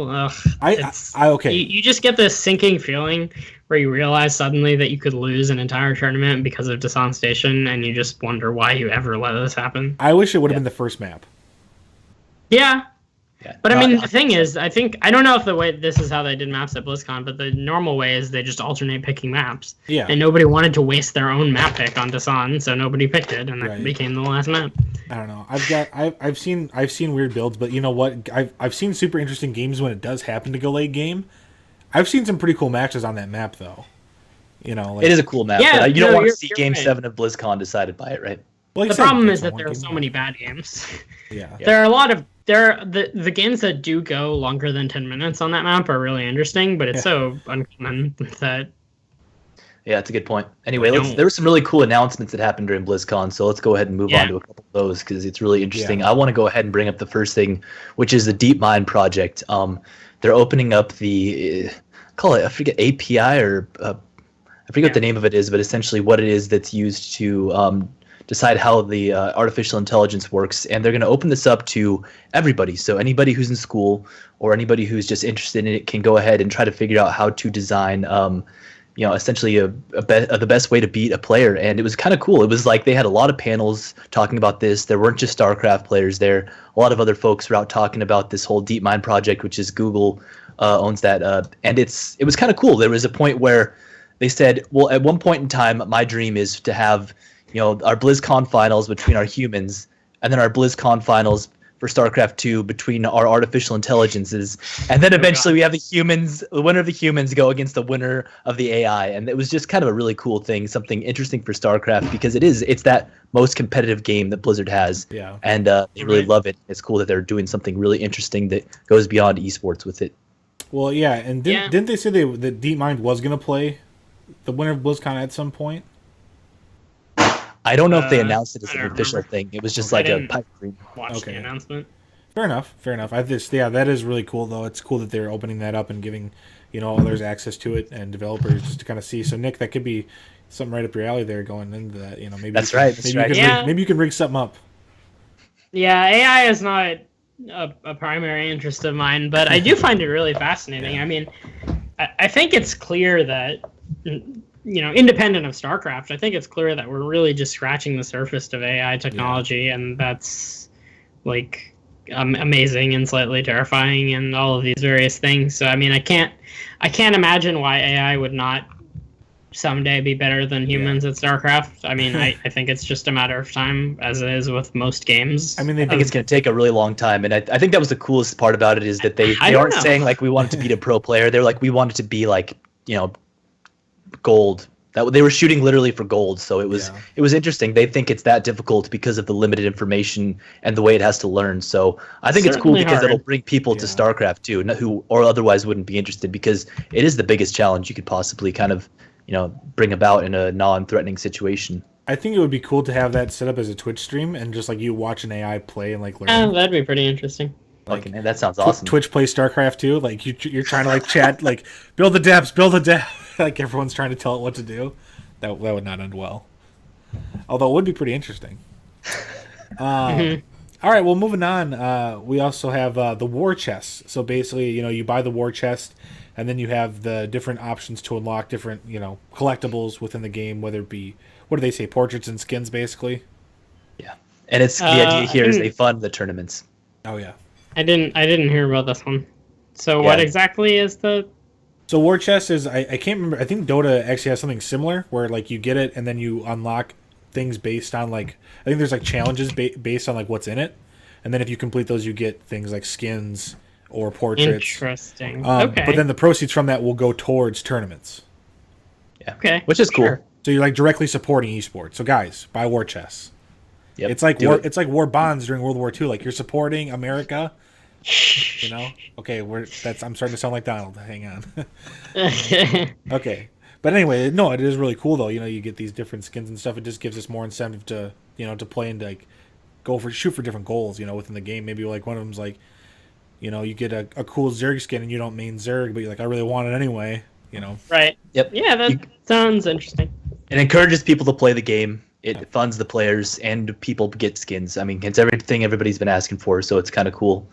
Okay. You just get this sinking feeling where you realize suddenly that you could lose an entire tournament because of Daesan Station, and you just wonder why you ever let this happen. I wish it would have been the first map. Yeah. But I mean, the thing is, I don't know if the way this is how they did maps at BlizzCon, but the normal way is they just alternate picking maps. Yeah. And nobody wanted to waste their own map pick on Daesan, so nobody picked it, and that became the last map. I don't know. I've seen weird builds, but you know what? I've seen super interesting games when it does happen to go late game. I've seen some pretty cool matches on that map, though. You know, like, it is a cool map. Yeah, but you don't want to see Game 7 of BlizzCon decided by it, right? Well, the problem is that there are so many bad games. Yeah. There are a lot of the games that do go longer than 10 minutes on that map are really interesting, but it's so uncommon that. Yeah, that's a good point. Anyway, there were some really cool announcements that happened during BlizzCon, so let's go ahead and move on to a couple of those because it's really interesting. I want to go ahead and bring up the first thing, which is the DeepMind project. They're opening up the I forget API or I forget what the name of it is, but essentially what it is that's used to decide how the artificial intelligence works, and they're going to open this up to everybody. So anybody who's in school or anybody who's just interested in it can go ahead and try to figure out how to design, essentially the best way to beat a player. And it was kind of cool. It was like they had a lot of panels talking about this. There weren't just StarCraft players there. A lot of other folks were out talking about this whole DeepMind project, which is Google owns that. And it was kind of cool. There was a point where they said, well, at one point in time, my dream is to have our BlizzCon finals between our humans, and then our BlizzCon finals for StarCraft 2 between our artificial intelligences, and then eventually we have the winner of the humans go against the winner of the AI, and it was just kind of a really cool thing, something interesting for StarCraft because it's that most competitive game that Blizzard has, and they really love it. It's cool that they're doing something really interesting that goes beyond esports with it. Well, yeah, and didn't they say that DeepMind was going to play the winner of BlizzCon at some point? I don't know if they announced it as an official thing. It was just like a pipe dream. Watch the announcement. Fair enough. That is really cool, though. It's cool that they're opening that up and giving, others access to it and developers just to kind of see. So, Nick, that could be, something right up your alley there going into that. You know, maybe That's you can, right. That's right. Maybe you can rig something up. Yeah, AI is not a primary interest of mine, but I do find it really fascinating. Yeah. I mean, I think it's clear that, independent of StarCraft, I think it's clear that we're really just scratching the surface of AI technology, and that's like amazing and slightly terrifying, and all of these various things. So I mean, I can't imagine why AI would not someday be better than humans at StarCraft. I mean, I think it's just a matter of time, as it is with most games. I mean, I think it's going to take a really long time, and I think that was the coolest part about it, is that they aren't saying like we want it to beat a pro player. They're like, we want it to be like, gold. That they were shooting literally for gold. So it was interesting. They think it's that difficult because of the limited information and the way it has to learn. So I think it's cool because it'll bring people to StarCraft too, who or otherwise wouldn't be interested, because it is the biggest challenge you could possibly kind of bring about in a non-threatening situation. I think it would be cool to have that set up as a Twitch stream and just like you watch an AI play and like learn. That'd be pretty interesting. Like, man, that sounds awesome. Twitch play StarCraft 2, like you're trying to like chat, like build the depths, like everyone's trying to tell it what to do. That would not end well. Although it would be pretty interesting. All right, well, moving on. We also have the war chest. So basically, you buy the war chest, and then you have the different options to unlock different, collectibles within the game, whether it be, what do they say, portraits and skins, basically? Yeah. And it's the idea here is they fund the tournaments. Oh, yeah. I didn't hear about this one. So what exactly is the... So war chest is, I can't remember, I think Dota actually has something similar, where like you get it and then you unlock things based on like, I think there's like challenges based on like what's in it. And then if you complete those, you get things like skins or portraits. Interesting. Okay. But then the proceeds from that will go towards tournaments. Yeah. Okay. Which is cool. Sure. So you're like directly supporting esports. So guys, buy war chests. Yep. It's like it's like war bonds during World War II. Like you're supporting America. Okay, I'm starting to sound like Donald. Hang on. Okay. But anyway, no, it is really cool though. You get these different skins and stuff. It just gives us more incentive to, to play and like shoot for different goals, within the game. Maybe like one of them's like, you get a cool Zerg skin and you don't main Zerg, but you're like, I really want it anyway, Right. Yep. Yeah, that sounds interesting. It encourages people to play the game. It funds the players, and people get skins. I mean, it's everything everybody's been asking for, so it's kind of cool.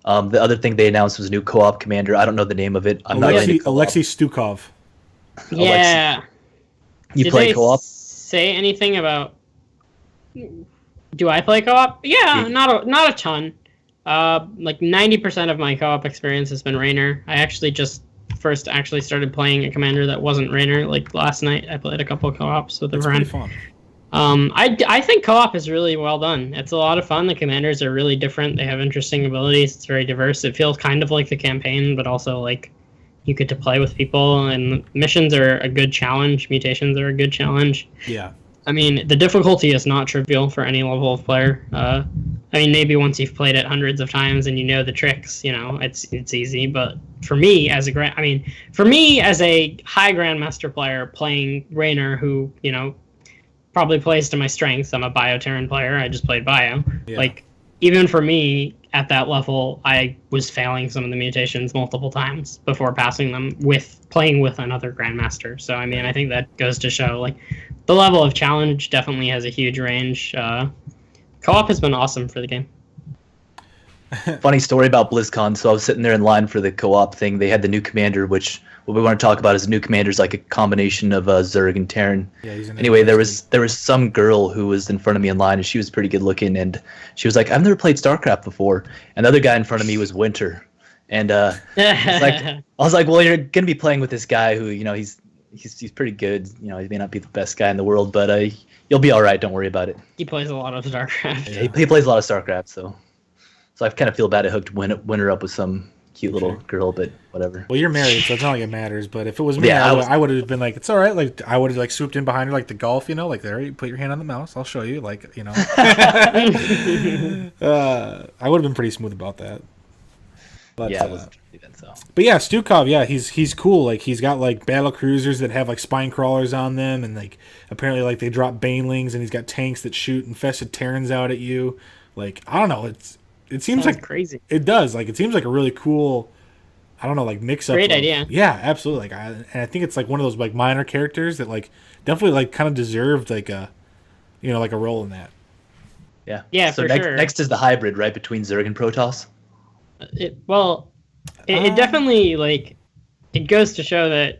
The other thing they announced was a new co-op commander. I don't know the name of it. Alexei Stukov. Yeah. You play co-op? Say anything about? Do I play co-op? Yeah, not a ton. Like 90% of my co-op experience has been Raynor. I actually first started playing a commander that wasn't Raynor. Like last night, I played a couple of co-ops with a friend. Pretty fun. I think co-op is really well done. It's a lot of fun. The commanders are really different. They have interesting abilities. It's very diverse. It feels kind of like the campaign, but also like you get to play with people. And missions are a good challenge. Mutations are a good challenge. Yeah. I mean, the difficulty is not trivial for any level of player. I mean, maybe once you've played it hundreds of times and you know the tricks, it's easy. But for me as a high Grandmaster player playing Raynor, who probably plays to my strengths. I'm a Bio-Terran player. I just played Bio. Yeah. Like, even for me, at that level, I was failing some of the mutations multiple times before passing them playing with another Grandmaster. So, I mean, I think that goes to show, like, the level of challenge definitely has a huge range. Co-op has been awesome for the game. Funny story about BlizzCon. So I was sitting there in line for the co-op thing. They had the new commander, which what we want to talk about is the new commander's like a combination of Zerg and Terran. Yeah, anyway, there was some girl who was in front of me in line, and she was pretty good looking, and she was like, "I've never played StarCraft before." And the other guy in front of me was Winter, and I was like, "Well, you're gonna be playing with this guy who he's pretty good. He may not be the best guy in the world, but you'll be all right. Don't worry about it." He plays a lot of StarCraft. Yeah, he plays a lot of StarCraft, so I kind of feel bad I hooked Winter up with some cute little girl, but whatever. Well, you're married, so it's not like it matters. But if it was me, I would have been like, it's all right. Like I would have like swooped in behind her like the golf, like there, you put your hand on the mouse, I'll show you. Like I would have been pretty smooth about that. But yeah, it wasn't even so. But yeah, Stukov, yeah, he's cool. Like he's got like battle cruisers that have like spine crawlers on them, and like apparently like they drop banelings, and he's got tanks that shoot infested Terrans out at you. Like I don't know, it seems like crazy. It does. Like it seems like a really cool I don't know, like mix up. Great idea. Yeah, absolutely. And I think it's like one of those like minor characters that like definitely like kind of deserved like a, like a role in that. Yeah. Yeah, so for next, sure. Next is the hybrid, right, between Zerg and Protoss. It definitely like it goes to show that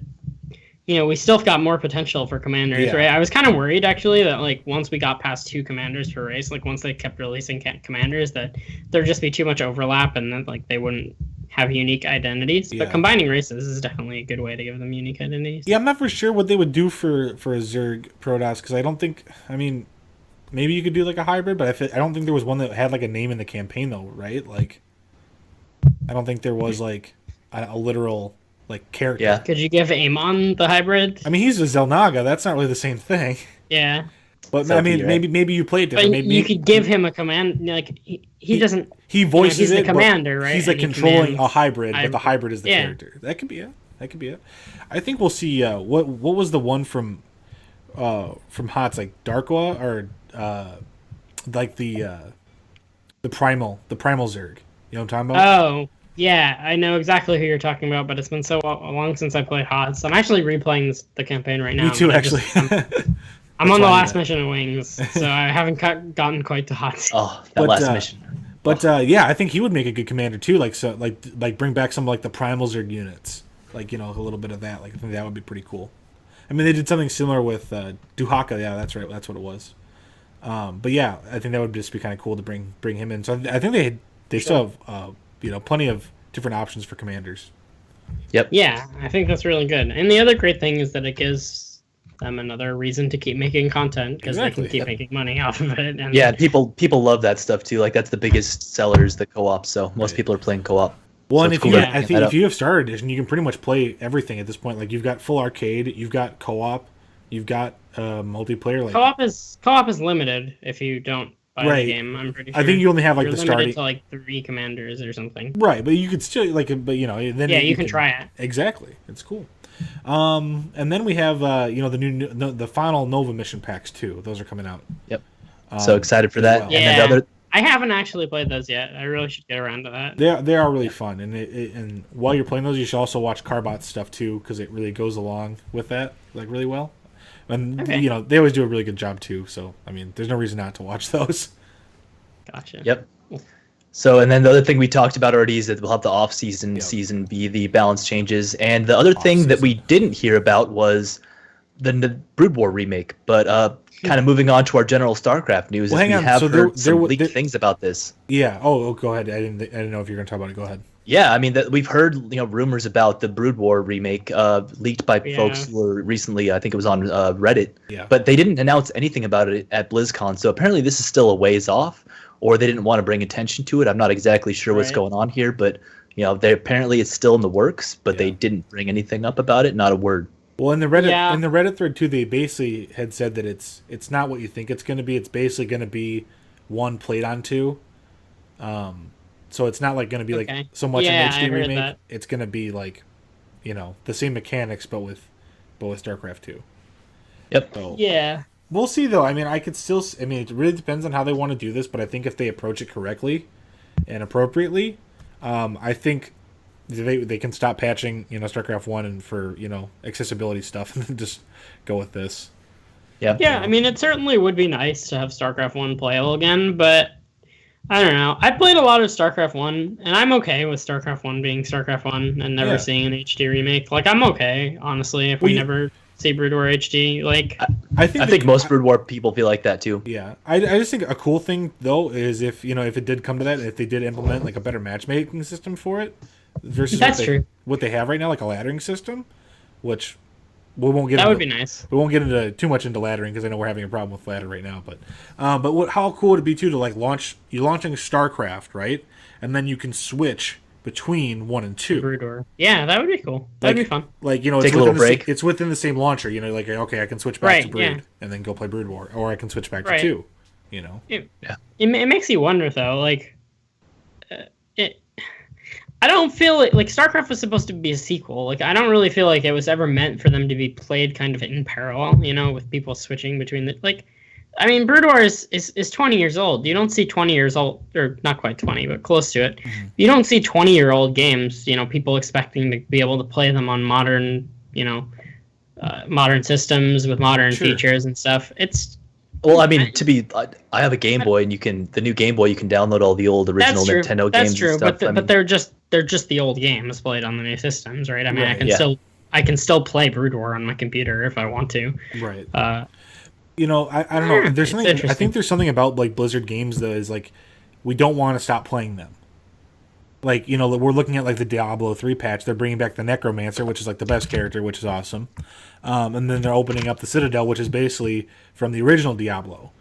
we still got more potential for commanders, right? I was kind of worried actually that like once we got past 2 commanders per race, like once they kept releasing commanders, that there'd just be too much overlap and then like they wouldn't have unique identities. But combining races is definitely a good way to give them unique identities. Yeah, I'm not for sure what they would do for a Zerg Protoss because I don't think. I mean, maybe you could do like a hybrid, but I don't think there was one that had like a name in the campaign though, right? Like, I don't think there was like a literal like character. Yeah. Could you give Amon the hybrid? I mean, he's a Zelnaga. That's not really the same thing. Yeah. But I mean, maybe you played different. But you could give him a command. Like he doesn't. He voices he's it. the commander, right? He's like controlling a hybrid, but the hybrid is the character. That could be it. I think we'll see. What was the one from HOTS, like Darkwa or like the primal Zerg? You know what I'm talking about? Oh. Yeah, I know exactly who you're talking about, but it's been so long since I played HOTS. I'm actually replaying the campaign right now. Me too, actually. I'm on the last mission of Wings, so I haven't gotten quite to HOTS. Oh, last mission. But yeah, I think he would make a good commander too. Like bring back some like the primal Zerg units, like a little bit of that. Like I think that would be pretty cool. I mean, they did something similar with Duhaka. Yeah, that's right. That's what it was. But yeah, I think that would just be kind of cool to bring him in. So I think they still have plenty of different options for commanders. Yep. Yeah, I think that's really good. And the other great thing is that it gives them another reason to keep making content because they can keep making money off of it. And yeah, people love that stuff too. Like that's the biggest sellers, the co-op. So most people are playing co-op. Well, so and if you have Starter Edition, you can pretty much play everything at this point. Like you've got full arcade, you've got co-op, you've got multiplayer. Like co-op is limited if you don't buy the game. I'm pretty sure. I think you only have like You're the limited starting to like 3 commanders or something. Right, but you could still then you can try it. Exactly, it's cool. And then we have the final Nova mission packs too. Those are coming out. Yep. So excited for that. Well. Yeah. And then I haven't actually played those yet. I really should get around to that. They are really fun, and while you're playing those, you should also watch Carbot stuff too, because it really goes along with that like really well. And they always do a really good job too. So I mean, there's no reason not to watch those. Gotcha. Yep. So and then the other thing we talked about already is that we'll have the off-season season be the balance changes, and the other thing that we didn't hear about was the Broodwar remake, but. Kind of moving on to our general StarCraft news. Well, hang on. Have so heard some leaked things about this. Yeah. Oh, go ahead. I didn't know if you were going to talk about it. Go ahead. Yeah, I mean we've heard rumors about the Broodwar remake leaked by folks who were recently. I think it was on Reddit. Yeah. But they didn't announce anything about it at BlizzCon. So apparently this is still a ways off, or they didn't want to bring attention to it. I'm not exactly sure what's going on here, but apparently it's still in the works. But they didn't bring anything up about it. Not a word. Well, in the Reddit thread too, they basically had said that it's not what you think it's going to be. It's basically going to be one played on two. So it's not like going to be like so much an HD remake. That. It's going to be like, the same mechanics, but with StarCraft 2. Yep. So, yeah. We'll see though. I mean, it really depends on how they want to do this, but I think if they approach it correctly and appropriately, I think. They can stop patching, StarCraft 1 and for, accessibility stuff and then just go with this. Yeah. Yeah, I mean, it certainly would be nice to have StarCraft 1 playable again, but I don't know. I played a lot of StarCraft 1, and I'm okay with StarCraft 1 being StarCraft 1 and never seeing an HD remake. Like, I'm okay, honestly, if we never see Broodwar HD. Like, I think most Broodwar people feel like that, too. Yeah. I just think a cool thing, though, is if it did come to that, if they did implement, like, a better matchmaking system for it, versus what they have right now, like a laddering system, which we won't get. That would be nice. We won't get into too much into laddering because I know we're having a problem with ladder right now. But how cool would it be too to like you're launching StarCraft, right? And then you can switch between 1 and 2. Broodwar. Yeah, that would be cool. That'd be fun. Like take a little break. It's within the same launcher. Like okay, I can switch back to Brood and then go play Broodwar, or I can switch back to 2. It makes you wonder though, like. I don't feel like StarCraft was supposed to be a sequel. Like, I don't really feel like it was ever meant for them to be played kind of in parallel, with people switching between the... Like, I mean, Broodwar is 20 years old. You don't see 20 years old, or not quite 20, but close to it. Mm-hmm. You don't see 20-year-old games, people expecting to be able to play them on modern, modern systems with modern features and stuff. Well, I mean, I have a Game Boy, and the new Game Boy, you can download all the old original Nintendo games and stuff. That's true, but they're just the old games played on the new systems, right? I mean, right. I can still play Broodwar on my computer if I want to. Right. I don't know. There's something. I think there's something about like Blizzard games that is like we don't want to stop playing them. Like we're looking at like the Diablo 3 patch. They're bringing back the Necromancer, which is like the best character, which is awesome. And then they're opening up the Citadel, which is basically from the original Diablo.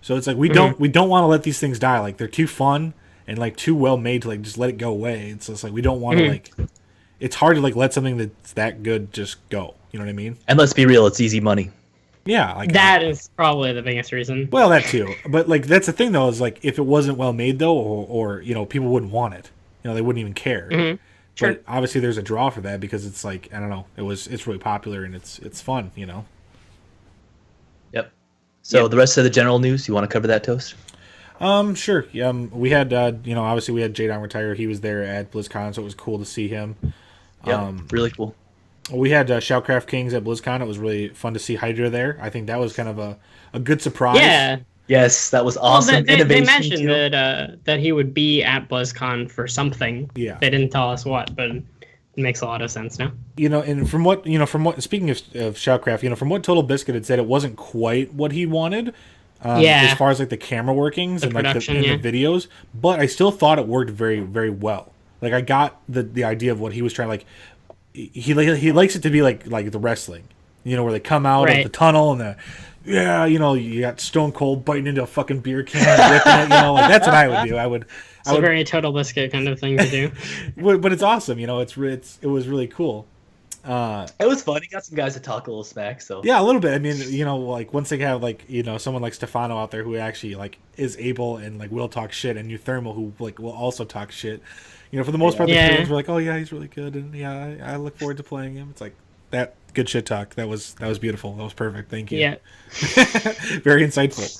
So it's like we don't want to let these things die. Like they're too fun and like too well made to like just let it go away. It's just like we don't want to like. It's hard to like let something that's that good just go. You know what I mean? And let's be real, it's easy money. Yeah, like that is probably the biggest reason. Well, that too, but like that's the thing though is like if it wasn't well made though, or people wouldn't want it. They wouldn't even care. Mm-hmm. Sure. But obviously, there's a draw for that because it's like I don't know. It's really popular and it's fun. Yep. So the rest of the general news, you want to cover that, Toast? Sure. Yeah. We had obviously we had Jadon retire. He was there at BlizzCon, so it was cool to see him. Yeah. Really cool. We had ShoutCraft Kings at BlizzCon. It was really fun to see Hydra there. I think that was kind of a good surprise. Yeah. Yes, that was awesome. Well, they mentioned that he would be at BlizzCon for something. Yeah. They didn't tell us what, but it makes a lot of sense now. And from what speaking of ShoutCraft, from what Total Biscuit had said, it wasn't quite what he wanted. As far as like the camera workings and like the videos, but I still thought it worked very, very well. Like I got the idea of what he was trying. Like he likes it to be like the wrestling, where they come out of the tunnel and you got Stone Cold biting into a fucking beer can and ripping it. Like that's what I would do. It's a very Total Biscuit kind of thing to do. But it's awesome. It was really cool. It was fun. He got some guys to talk a little smack. So yeah, a little bit. I mean, like once they have like someone like Stefano out there who actually like is able and like will talk shit, and Thermal who like will also talk shit. For the most part, the Koreans were like, "Oh yeah, he's really good," and yeah, I look forward to playing him. It's like that good shit talk. That was beautiful. That was perfect. Thank you. Yeah. Very insightful.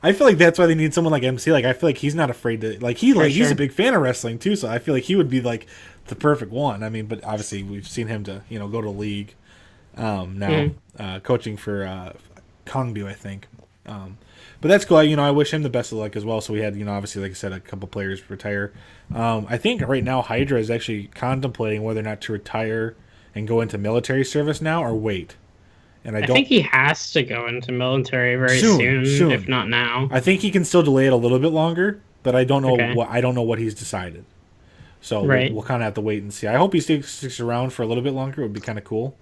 I feel like that's why they need someone like MC. Like I feel like he's not afraid to he's a big fan of wrestling too. So I feel like he would be like the perfect one. I mean, but obviously we've seen him to go to league now, coaching for Kongbu, I think. But that's cool. I wish him the best of luck as well. So we had obviously like I said a couple players retire. I think right now Hydra is actually contemplating whether or not to retire and go into military service now or wait. And I think he has to go into military very soon, if not now. I think he can still delay it a little bit longer, but I don't know what he's decided. So we'll kind of have to wait and see. I hope he sticks around for a little bit longer. It would be kind of cool.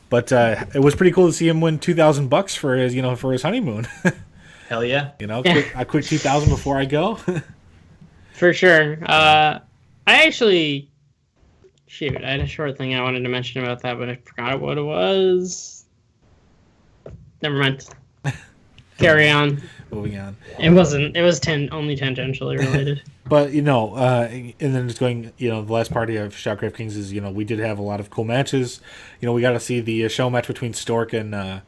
But it was pretty cool to see him win $2,000 for his honeymoon. Hell yeah! A quick 2,000 before I go. For sure. I actually. Shoot, I had a short thing I wanted to mention about that, but I forgot what it was. Never mind. Carry on. Moving on. It wasn't. It was only tangentially related. But and then just going, the last party of ShoutCraft Kings is, we did have a lot of cool matches. We got to see the show match between Stork and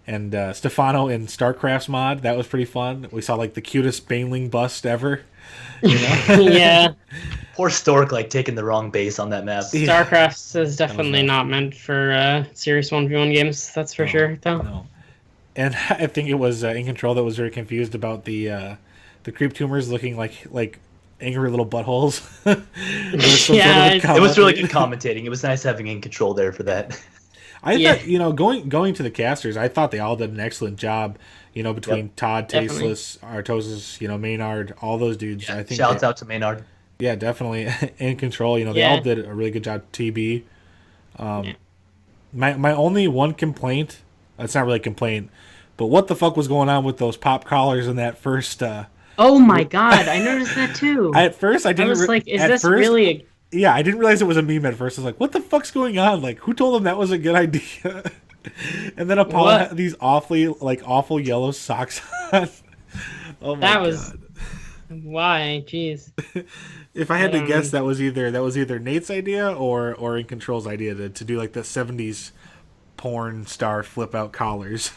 Stefano in Starcraft's mod. That was pretty fun. We saw like the cutest Baneling bust ever. Yeah. Poor Stork, like taking the wrong base on that map. Starcraft is definitely not meant for serious 1v1 games. That's for sure. Though. No. And I think it was In Control that was very confused about the creep tumors looking like angry little buttholes. It was really good commentating. It was nice having In Control there for that. I thought, going to the casters, I thought they all did an excellent job. Between Todd, Tasteless, Artosis, Maynard, all those dudes. Yeah, I think shouts out to Maynard. Yeah, definitely. In Control, they all did a really good job. TB. My only one complaint, it's not really a complaint, but what the fuck was going on with those pop collars in that first... oh my god, I noticed that too. At first, I didn't... I was like, is this really a... Yeah, I didn't realize it was a meme at first. I was like, what the fuck's going on? Like, who told them that was a good idea? And then Apollo had these awful yellow socks on. Oh my god. Why? Jeez. If I had to guess, that was either Nate's idea or In Control's idea to do like the 70s porn star flip out collars.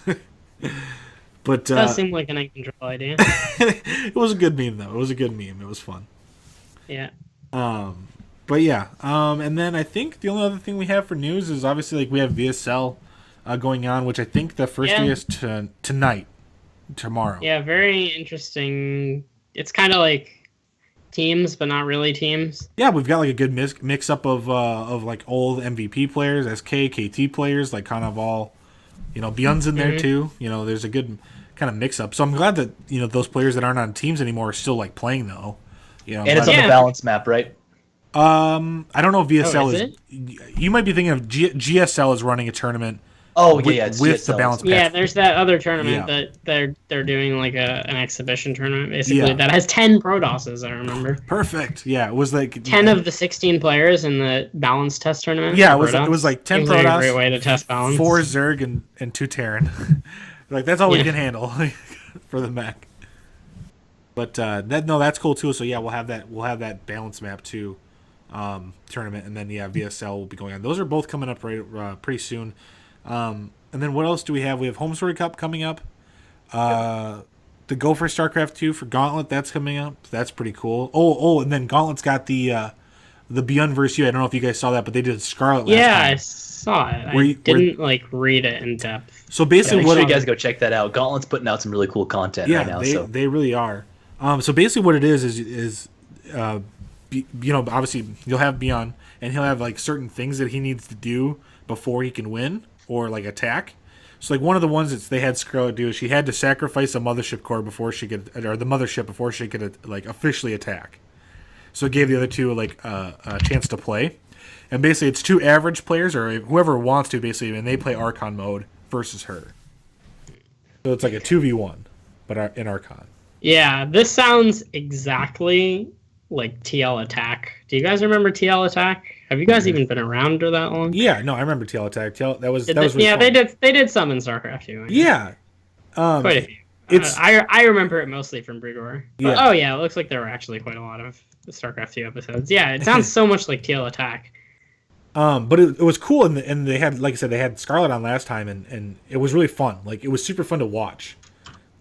But It does seem like an uncontrolled idea. it was a good meme though. It was a good meme. It was fun. Yeah. But yeah. And then I think the only other thing we have for news is obviously like we have VSL going on, which I think the first day is tonight, tomorrow. Yeah, very interesting. It's kind of like teams, but not really teams. Yeah, we've got like a good mix up of like old MVP players, SK, KT players, like kind of all, Beyond's in there too. There's a good kind of mix up. So I'm glad that those players that aren't on teams anymore are still like playing though. And it's on the balance map, right? I don't know if VSL is. You might be thinking of GSL is running a tournament. Oh with, yeah, it's with GSL. the balance. Yeah, there's that other tournament that they're doing like an exhibition tournament basically that has 10 Protosses. I remember. Perfect. Yeah, it was like 10 of the 16 players in the balance test tournament. Yeah, it was like 10 Protoss. Like a great way to test balance. 4 Zerg and 2 Terran. Like that's all we can handle for the mech. But that's cool too. So yeah, we'll have that balance map too, tournament, and then VSL will be going on. Those are both coming up pretty soon. And then what else do we have? We have Home Story Cup coming up. The Go for StarCraft 2 for Gauntlet, that's coming up. That's pretty cool. Oh, and then Gauntlet's got the Beyond vs. You. I don't know if you guys saw that, but they did Scarlet last time. Yeah, I saw it. I didn't read it in depth. So basically, make sure you guys go check that out. Gauntlet's putting out some really cool content right now. They really are. So basically, what it is obviously you'll have Beyond, and he'll have like certain things that he needs to do before he can win or like attack. So like one of the ones that they had Scarlet do is she had to sacrifice a mothership core before she could, or the mothership before she could like officially attack. So it gave the other two like a chance to play, and basically it's 2 average players or whoever wants to basically, and they play Archon mode versus her. So it's like a 2v1, but in Archon. Yeah, this sounds exactly like TL Attack. Do you guys remember TL Attack? Have you guys even been around for that long? Yeah, no, I remember TL Attack. That was really fun. They did some in StarCraft too. Yeah, quite a few. I remember it mostly from Broodwar. Yeah. Oh yeah, it looks like there were actually quite a lot of StarCraft 2 episodes. Yeah, it sounds so much like TL Attack. But it was cool, and they had, like I said, they had Scarlet on last time, and it was really fun. Like it was super fun to watch.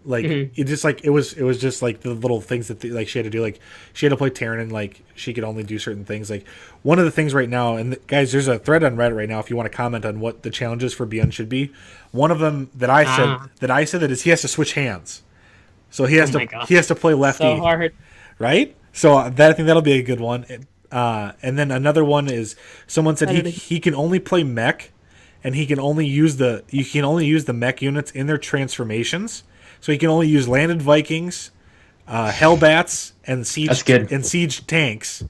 Like it just like it was just like the little things that like she had to do. Like she had to play Terran, and like she could only do certain things. Like one of the things right now, and guys, there's a thread on Reddit right now if you want to comment on what the challenges for Beyond should be. One of them that I said that is he has to switch hands, so he has to play lefty. So hard, right? So I think that'll be a good one. And then another one is someone said he can only play mech, and he can only use the mech units in their transformations. So he can only use landed Vikings, Hellbats, and siege tanks.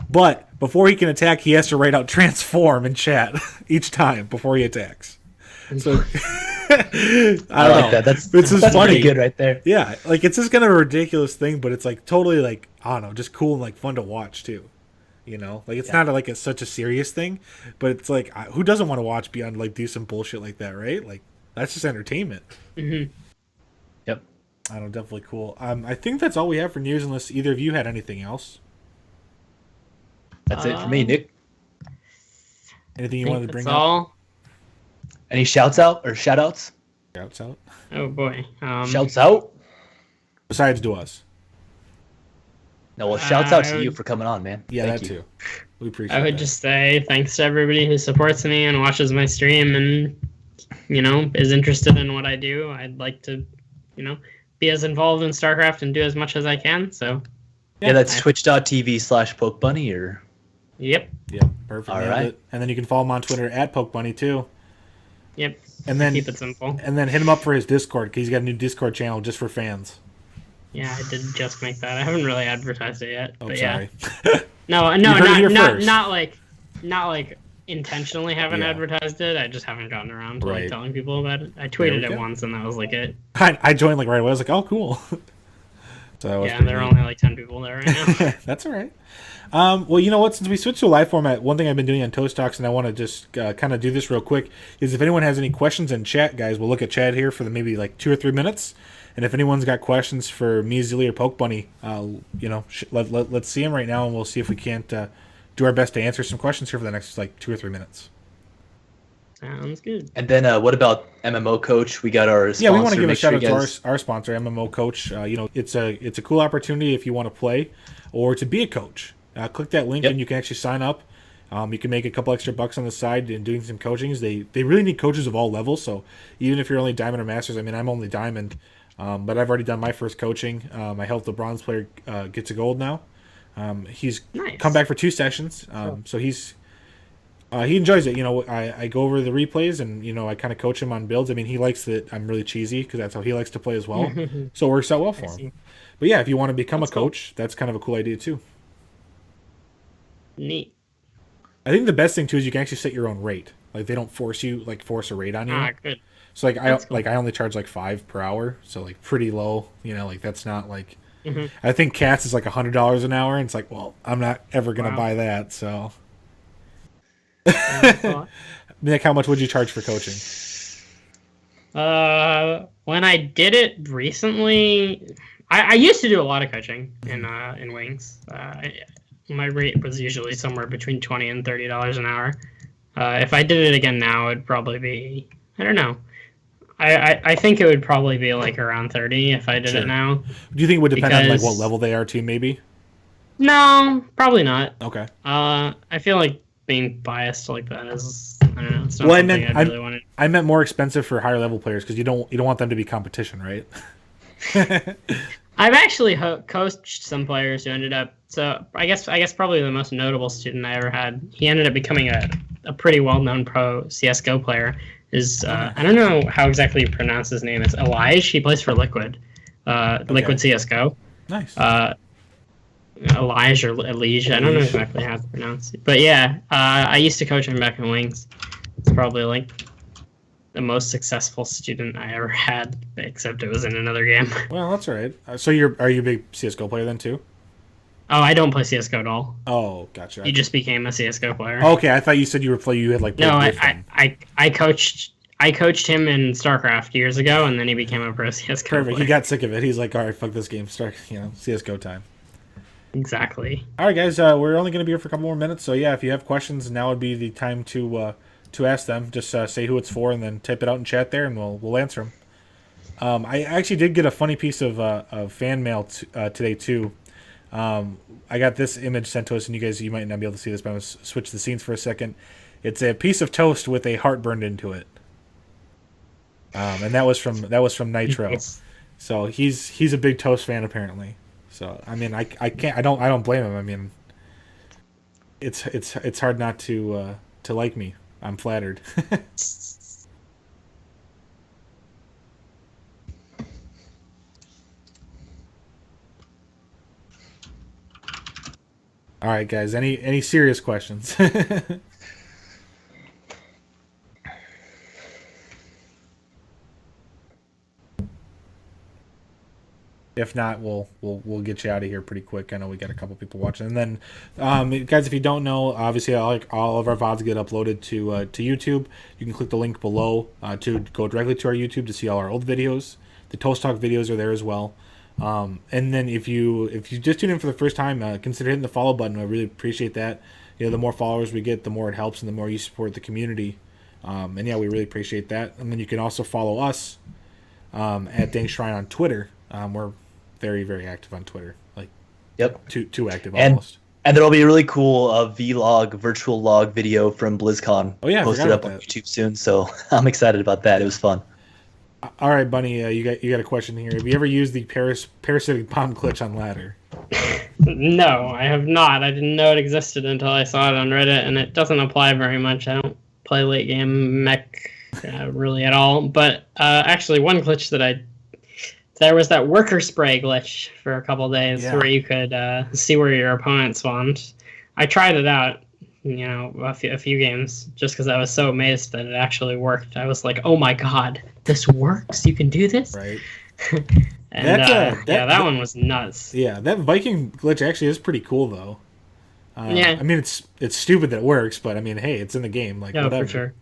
But before he can attack, he has to write out transform in chat each time before he attacks. So I like that. That's funny. Pretty good right there. Yeah, like it's just kind of a ridiculous thing, but it's like totally like I don't know, just cool and like fun to watch too. Like it's not like it's such a serious thing, but it's like who doesn't want to watch Beyond like do some bullshit like that, right? Like that's just entertainment. Mm-hmm. Yep. I don't know, definitely cool. I think that's all we have for news, unless either of you had anything else. That's it for me, Nick. Anything you wanted to bring up? Any shouts out or shout outs? Shouts out. Oh boy. Shouts out. Besides to us. No, well, shouts out to you for coming on, man. Yeah, Thank that you. too. We appreciate it. I would just say thanks to everybody who supports me and watches my stream and, is interested in what I do. I'd like to, be as involved in StarCraft and do as much as I can. So, yeah, that's twitch.tv/Pokebunny or. Yep. Yep. Perfect. All right. And then you can follow him on Twitter @Pokebunny too. Yep. And then keep it simple. And then hit him up for his Discord because he's got a new Discord channel just for fans. Yeah, I did just make that. I haven't really advertised it yet. Oh, but sorry. Yeah. No, not like intentionally haven't advertised it. I just haven't gotten around to telling people about it. I tweeted it once, and that was like it. I joined like right away. I was like, oh, cool. So there are only like 10 people there right now. That's all right. Well, you know what? Since we switched to a live format, one thing I've been doing on Toast Talks, and I want to just kind of do this real quick, is if anyone has any questions in chat, guys, we'll look at chat here for maybe like 2 or 3 minutes. And if anyone's got questions for me, Zilly, or Pokebunny, let's see them right now, and we'll see if we can't do our best to answer some questions here for the next like 2 or 3 minutes. Sounds good. And then what about MMO Coach? We got our sponsor. Yeah, we want to give a shout out to our sponsor, MMO Coach. It's a cool opportunity if you want to play or to be a coach. Click that link and you can actually sign up. You can make a couple extra bucks on the side in doing some coachings. They really need coaches of all levels. So even if you're only Diamond or Masters, I mean, I'm only Diamond, but I've already done my first coaching. I helped the Bronze player get to Gold now. He's come back for 2 sessions, so he enjoys it. I go over the replays and I kind of coach him on builds. I mean, he likes that I'm really cheesy because that's how he likes to play as well. So it works out well for him. But yeah, if you want to become a coach, that's kind of a cool idea too. Neat. I think the best thing too is you can actually set your own rate. Like they don't force a rate on you. Good. So I only charge like $5 per hour, so like pretty low. Like that's not like. I think Cats is like $100 an hour, and it's like, well, I'm not ever gonna buy that. So. Nick, how much would you charge for coaching? When I did it recently, I used to do a lot of coaching in Wings. My rate was usually somewhere between $20 and $30 an hour. If I did it again now, it'd probably be, I don't know. I think it would probably be like around 30 if I did it now. Do you think it would depend on like what level they are too, maybe? No, probably not. Okay. I feel like being biased like that is, I don't know. It's not something I really wanted. I meant more expensive for higher level players because you don't want them to be competition, right? I've actually coached some players who ended up. So I guess probably the most notable student I ever had. He ended up becoming a pretty well known pro CS:GO player. I don't know how exactly you pronounce his name. It's Elijah. He plays for Liquid. Liquid CS:GO. Nice. Elijah or Elijah. I don't know exactly how to pronounce it. But yeah, I used to coach him back in Wings. It's probably like the most successful student I ever had, except it was in another game. Well, that's all right. So are you a big CS:GO player then too? Oh, I don't play CS:GO at all. Oh, gotcha. You just became a CS:GO player. Okay, I thought you said you had like. No, I coached him in Starcraft years ago, and then he became a pro CS:GO Perfect. player. He got sick of it. He's like, all right, fuck this game. Start, CS:GO time. Exactly. All right, guys. We're only going to be here for a couple more minutes, so yeah, if you have questions, now would be the time to ask them. Just say who it's for, and then type it out in chat there, and we'll answer them. I actually did get a funny piece of fan mail today too. I got this image sent to us, and you might not be able to see this, but I'm going to switch the scenes for a second. It's a piece of toast with a heart burned into it, and that was from Nitro. Yes. So he's a big Toast fan apparently. So I mean, I don't blame him. I mean, it's hard not to like me. I'm flattered. All right, guys. Any serious questions? If not, we'll get you out of here pretty quick. I know we got a couple people watching. And then, guys, if you don't know, obviously all of our VODs get uploaded to YouTube. You can click the link below to go directly to our YouTube to see all our old videos. The Toast Talk videos are there as well. And then if you just tune in for the first time, consider hitting the follow button. I really appreciate that. The more followers we get, the more it helps, and the more you support the community. And yeah, we really appreciate that. And then you can also follow us at DankShrine on Twitter. We're very, very active on Twitter. Like, too active almost. And there'll be a really cool vlog, virtual log video from BlizzCon posted up on YouTube soon. So I'm excited about that. It was fun. All right, Bunny, you got a question here. Have you ever used the parasitic bomb glitch on ladder? No, I have not. I didn't know it existed until I saw it on Reddit, and it doesn't apply very much. I don't play late game mech really at all. But actually, one glitch there was that worker spray glitch for a couple days where you could see where your opponent spawned. I tried it out, a few games just because I was so amazed that it actually worked. I was like, oh my god, this works? You can do this? Right. And that one was nuts. Yeah, that Viking glitch actually is pretty cool though. Yeah. I mean, it's stupid that it works, but I mean, hey, it's in the game. Like, whatever. For sure.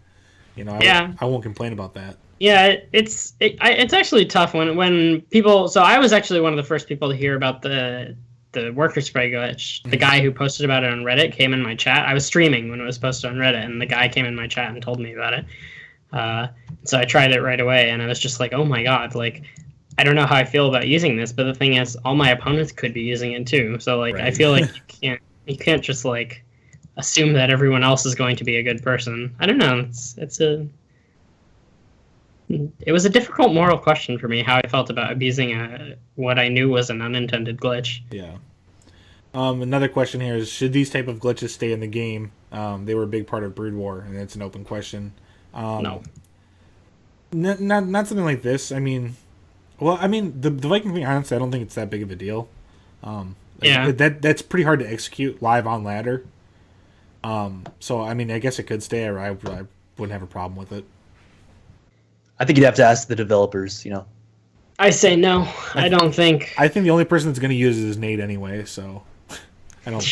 I won't complain about that. Yeah, it's actually tough when people. So I was actually one of the first people to hear about the the worker spray glitch, the guy who posted about it on Reddit came in my chat. I was streaming when it was posted on Reddit, and the guy came in my chat and told me about it. So I tried it right away, and I was just like, oh my god, like, I don't know how I feel about using this, but the thing is, all my opponents could be using it too. So like, I feel like you can't just like assume that everyone else is going to be a good person. I don't know. It was a difficult moral question for me, how I felt about abusing what I knew was an unintended glitch. Yeah. Another question here is, should these type of glitches stay in the game? They were a big part of Broodwar, and it's an open question. No. Not something like this. I mean, the Viking thing, honestly, I don't think it's that big of a deal. That's pretty hard to execute live on ladder. So, I mean, I guess it could stay, or I wouldn't have a problem with it. I think you'd have to ask the developers, I say no. I don't think. I think the only person that's going to use it is Nate anyway, so I don't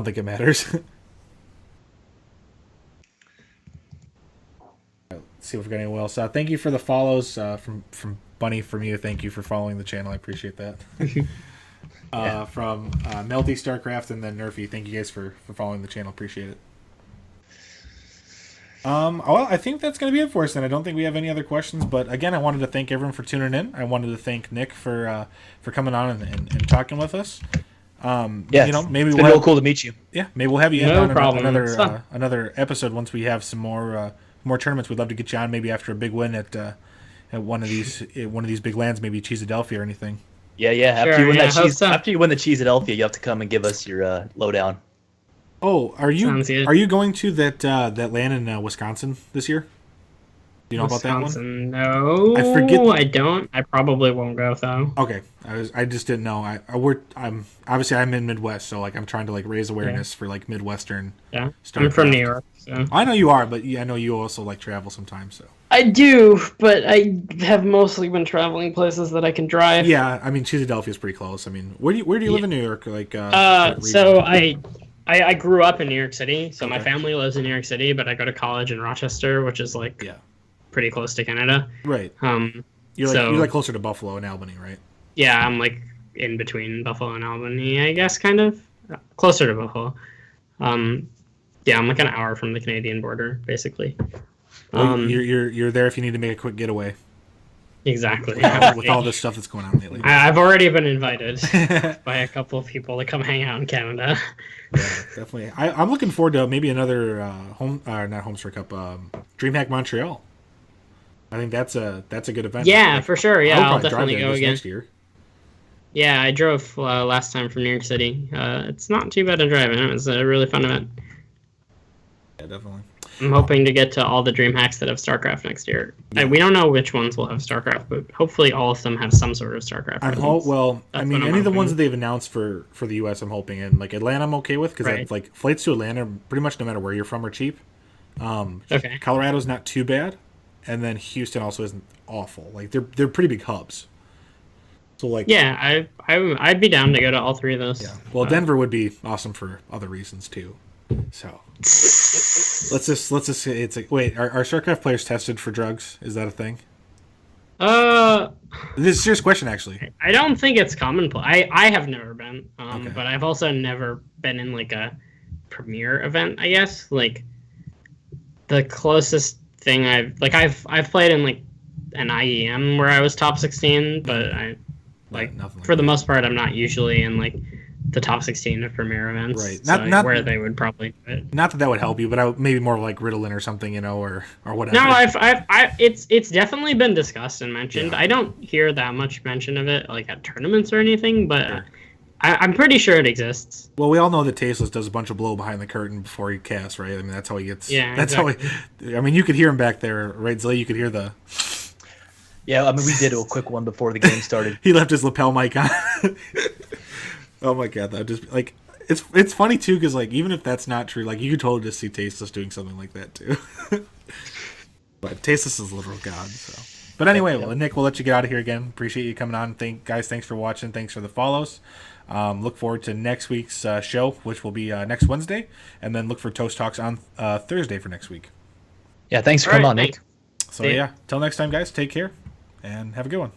think it matters. Let's see if we've got anyone else. Thank you for the follows from Bunny, from you. Thank you for following the channel. I appreciate that. From Melty, Starcraft, and then Nerfy. Thank you guys for following the channel. Appreciate it. Well, I think that's going to be it for us then. I don't think we have any other questions, but again, I wanted to thank everyone for tuning in. I wanted to thank Nick for coming on and talking with us. Maybe it's been real cool to meet you. Yeah, maybe we'll have you on another episode once we have some more tournaments. We'd love to get you on maybe after a big win at one of these big lands, maybe Cheesadelphia or anything. Yeah. After you win the Cheesadelphia, you have to come and give us your lowdown. Oh, are you going to that land in Wisconsin this year? Do you know about that one? No, I forget. I don't. I probably won't go though. Okay, I just didn't know. I'm in Midwest, so like I'm trying to like raise awareness for like Midwestern. Yeah, Starcraft. I'm from New York. So. I know you are, but I know you also like travel sometimes. So I do, but I have mostly been traveling places that I can drive. Yeah, I mean Cheesadelphia is pretty close. I mean, where do you live in New York? Like, so I grew up in New York City, so my family lives in New York City, but I go to college in Rochester, which is like pretty close to Canada. Right. You're like closer to Buffalo and Albany, right? Yeah, I'm like in between Buffalo and Albany, I guess, kind of closer to Buffalo. Yeah, I'm like an hour from the Canadian border, basically. Well, you're there if you need to make a quick getaway. Exactly. With all this stuff that's going on lately. I've already been invited by a couple of people to come hang out in Canada. Yeah, definitely. I'm looking forward to maybe another not Homestar Cup, DreamHack Montreal. I think that's a good event. Yeah, for sure. Yeah, I'll definitely go again next year. Yeah, I drove last time from New York City. It's not too bad to drive in. It was a really fun event. Yeah, definitely. I'm hoping to get to all the DreamHacks that have StarCraft next year. Yeah. We don't know which ones will have StarCraft, but hopefully all of them have some sort of StarCraft. Any of the ones that they've announced for the US, I'm hoping, and like Atlanta, I'm okay with because like flights to Atlanta, pretty much no matter where you're from, are cheap. Colorado's not too bad, and then Houston also isn't awful. Like they're pretty big hubs. So like I'd be down to go to all three of those. Yeah. Well, Denver would be awesome for other reasons too. So let's just say it's like, wait, are StarCraft players tested for drugs? Is that a thing? This is a serious question, actually. I don't think it's commonplace. I have never been, but I've also never been in like a premiere event. I guess like the closest thing I've played in like an IEM where I was top 16, but for the most part I'm not usually in like the top 16 of premiere events, right? Not where they would probably do it. Not that would help you, but maybe more like Ritalin or something, or whatever. No, it's definitely been discussed and mentioned. Yeah. I don't hear that much mention of it like at tournaments or anything, but sure. I'm pretty sure it exists. Well, we all know that Tasteless does a bunch of blow behind the curtain before he casts, right? I mean, that's how he gets. Yeah, that's exactly. I mean, you could hear him back there, right, Zlay? You could hear the. Yeah, I mean, we did a quick one before the game started. He left his lapel mic on. Oh my god, that just like it's funny too because like even if that's not true, like you could totally just see Tasteless doing something like that too. But Tasteless is a literal god. So, but anyway, well, Nick, we'll let you get out of here again. Appreciate you coming on. Thanks for watching. Thanks for the follows. Look forward to next week's show, which will be next Wednesday, and then look for Toast Talks on Thursday for next week. Yeah, thanks for coming on, Nick. So yeah, till next time, guys. Take care and have a good one.